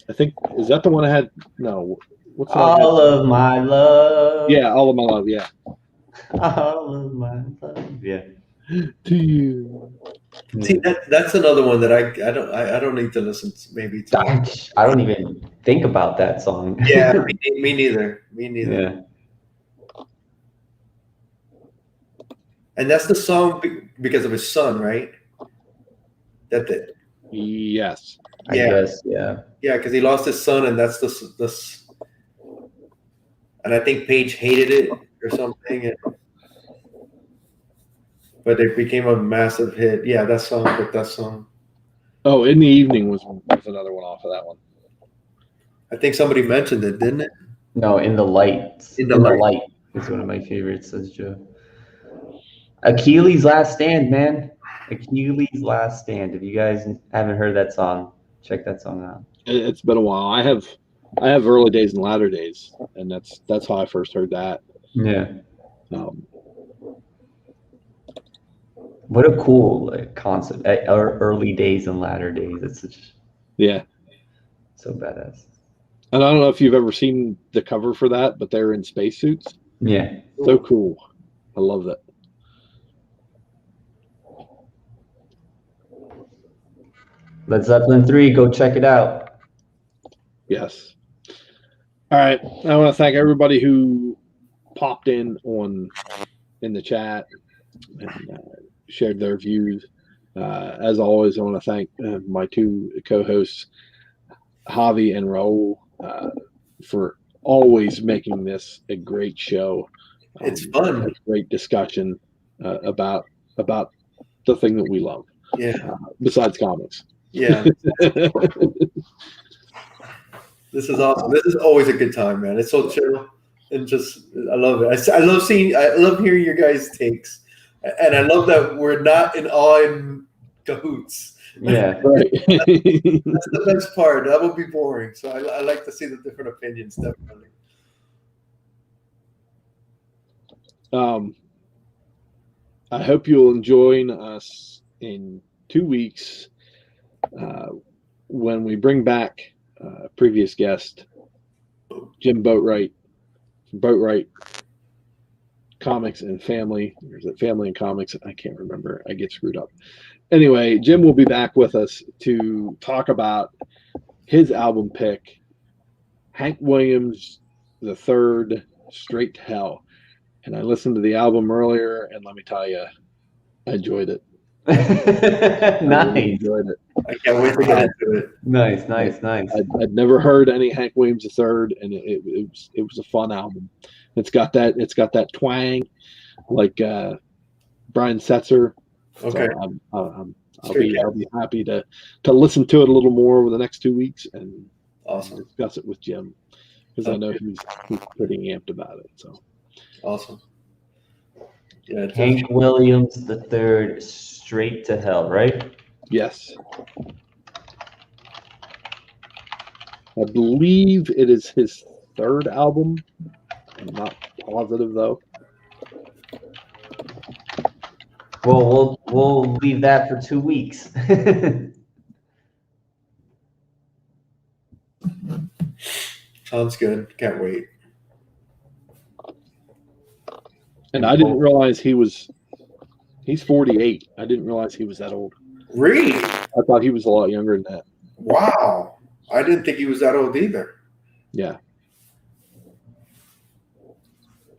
I think, is that the one I had? No, what's that? All of my love. Yeah, All of My Love. Yeah, All of my love. Yeah. to you. See, that's another one that I don't need to listen to, maybe to. I don't even think about that song. Yeah, me neither. Me neither. Yeah. And that's the song because of his son, right? That the Yes. I yeah guess, yeah. yeah because he lost his son, and that's this. And I think Paige hated it or something, but it became a massive hit. Yeah, that song. But that song. Oh, In the Evening was another one off of that one. I think somebody mentioned it, didn't it? No, In the Light. In the Light. Light is one of my favorites, says Joe. Achilles' Last Stand, man. Achilles' Last Stand. If you guys haven't heard that song, check that song out. It's been a while. I have Early Days and Latter Days, and that's how I first heard that. Yeah. Um, What a cool concept. Early days and latter days. It's yeah. so badass. And I don't know if you've ever seen the cover for that, but they're in spacesuits. Yeah. So cool. I love that. Led Zeppelin 3, go check it out. Yes. All right. I want to thank everybody who popped in the chat and shared their views. As always, I want to thank my two co-hosts, Javi and Raul, for always making this a great show. It's fun. A great discussion about the thing that we love. Yeah. Besides comics. Yeah. This is awesome. This is always a good time, man. It's so chill and just I love it. I love hearing your guys' takes, and I love that we're not in cahoots. Yeah. Right. That's the best part. That would be boring. So I like to see the different opinions, definitely. I hope you'll join us in 2 weeks when we bring back previous guest, Jim Boatwright, Boatwright Comics and Family. Or is it Family and Comics? I can't remember. I get screwed up. Anyway, Jim will be back with us to talk about his album pick, Hank Williams III, Straight to Hell. And I listened to the album earlier, and let me tell you, I enjoyed it. Nice. I really enjoyed it. I can't wait to get into it. Nice. I'd never heard any Hank Williams III, and it was a fun album. It's got that twang, like Brian Setzer. Okay. So I'll be happy to listen to it a little more over the next 2 weeks and Awesome. discuss it with Jim, because I know he's pretty amped about it. So awesome. Yeah. Hank Williams III, Straight to Hell, right? yes, I believe it is his third album. I'm not positive though. Well, we'll leave that for 2 weeks. Sounds good. Can't wait. And I didn't realize he's 48. I didn't realize he was that old. Really? I thought he was a lot younger than that. Wow. I didn't think he was that old either. Yeah.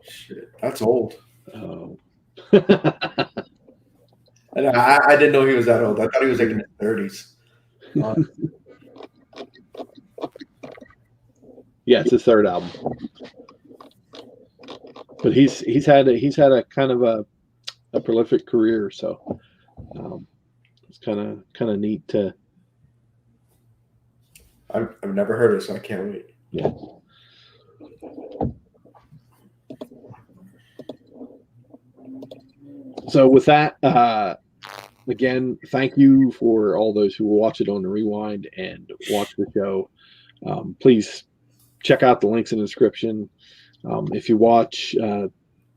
Shit, that's old. Oh. And I didn't know he was that old. I thought he was like in his 30s. Yeah, it's his third album. But he's had a kind of a prolific career, so it's kind of neat to. I've never heard it, so I can't wait. Yeah. So with that, again, thank you for all those who will watch it on the rewind and watch the show. Please check out the links in the description. If you watch,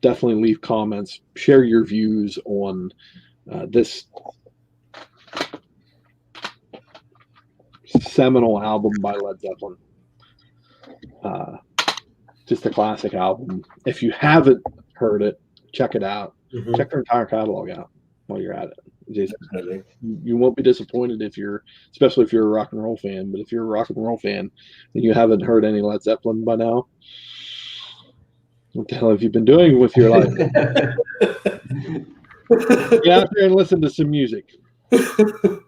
definitely leave comments, share your views on this seminal album by Led Zeppelin. Just a classic album. If you haven't heard it, check it out. Mhm. Check their entire catalog out. while you're at it. You won't be disappointed especially if you're a rock and roll fan. But if you're a rock and roll fan and you haven't heard any Led Zeppelin by now, what the hell have you been doing with your life? Get out there and listen to some music. Definitely.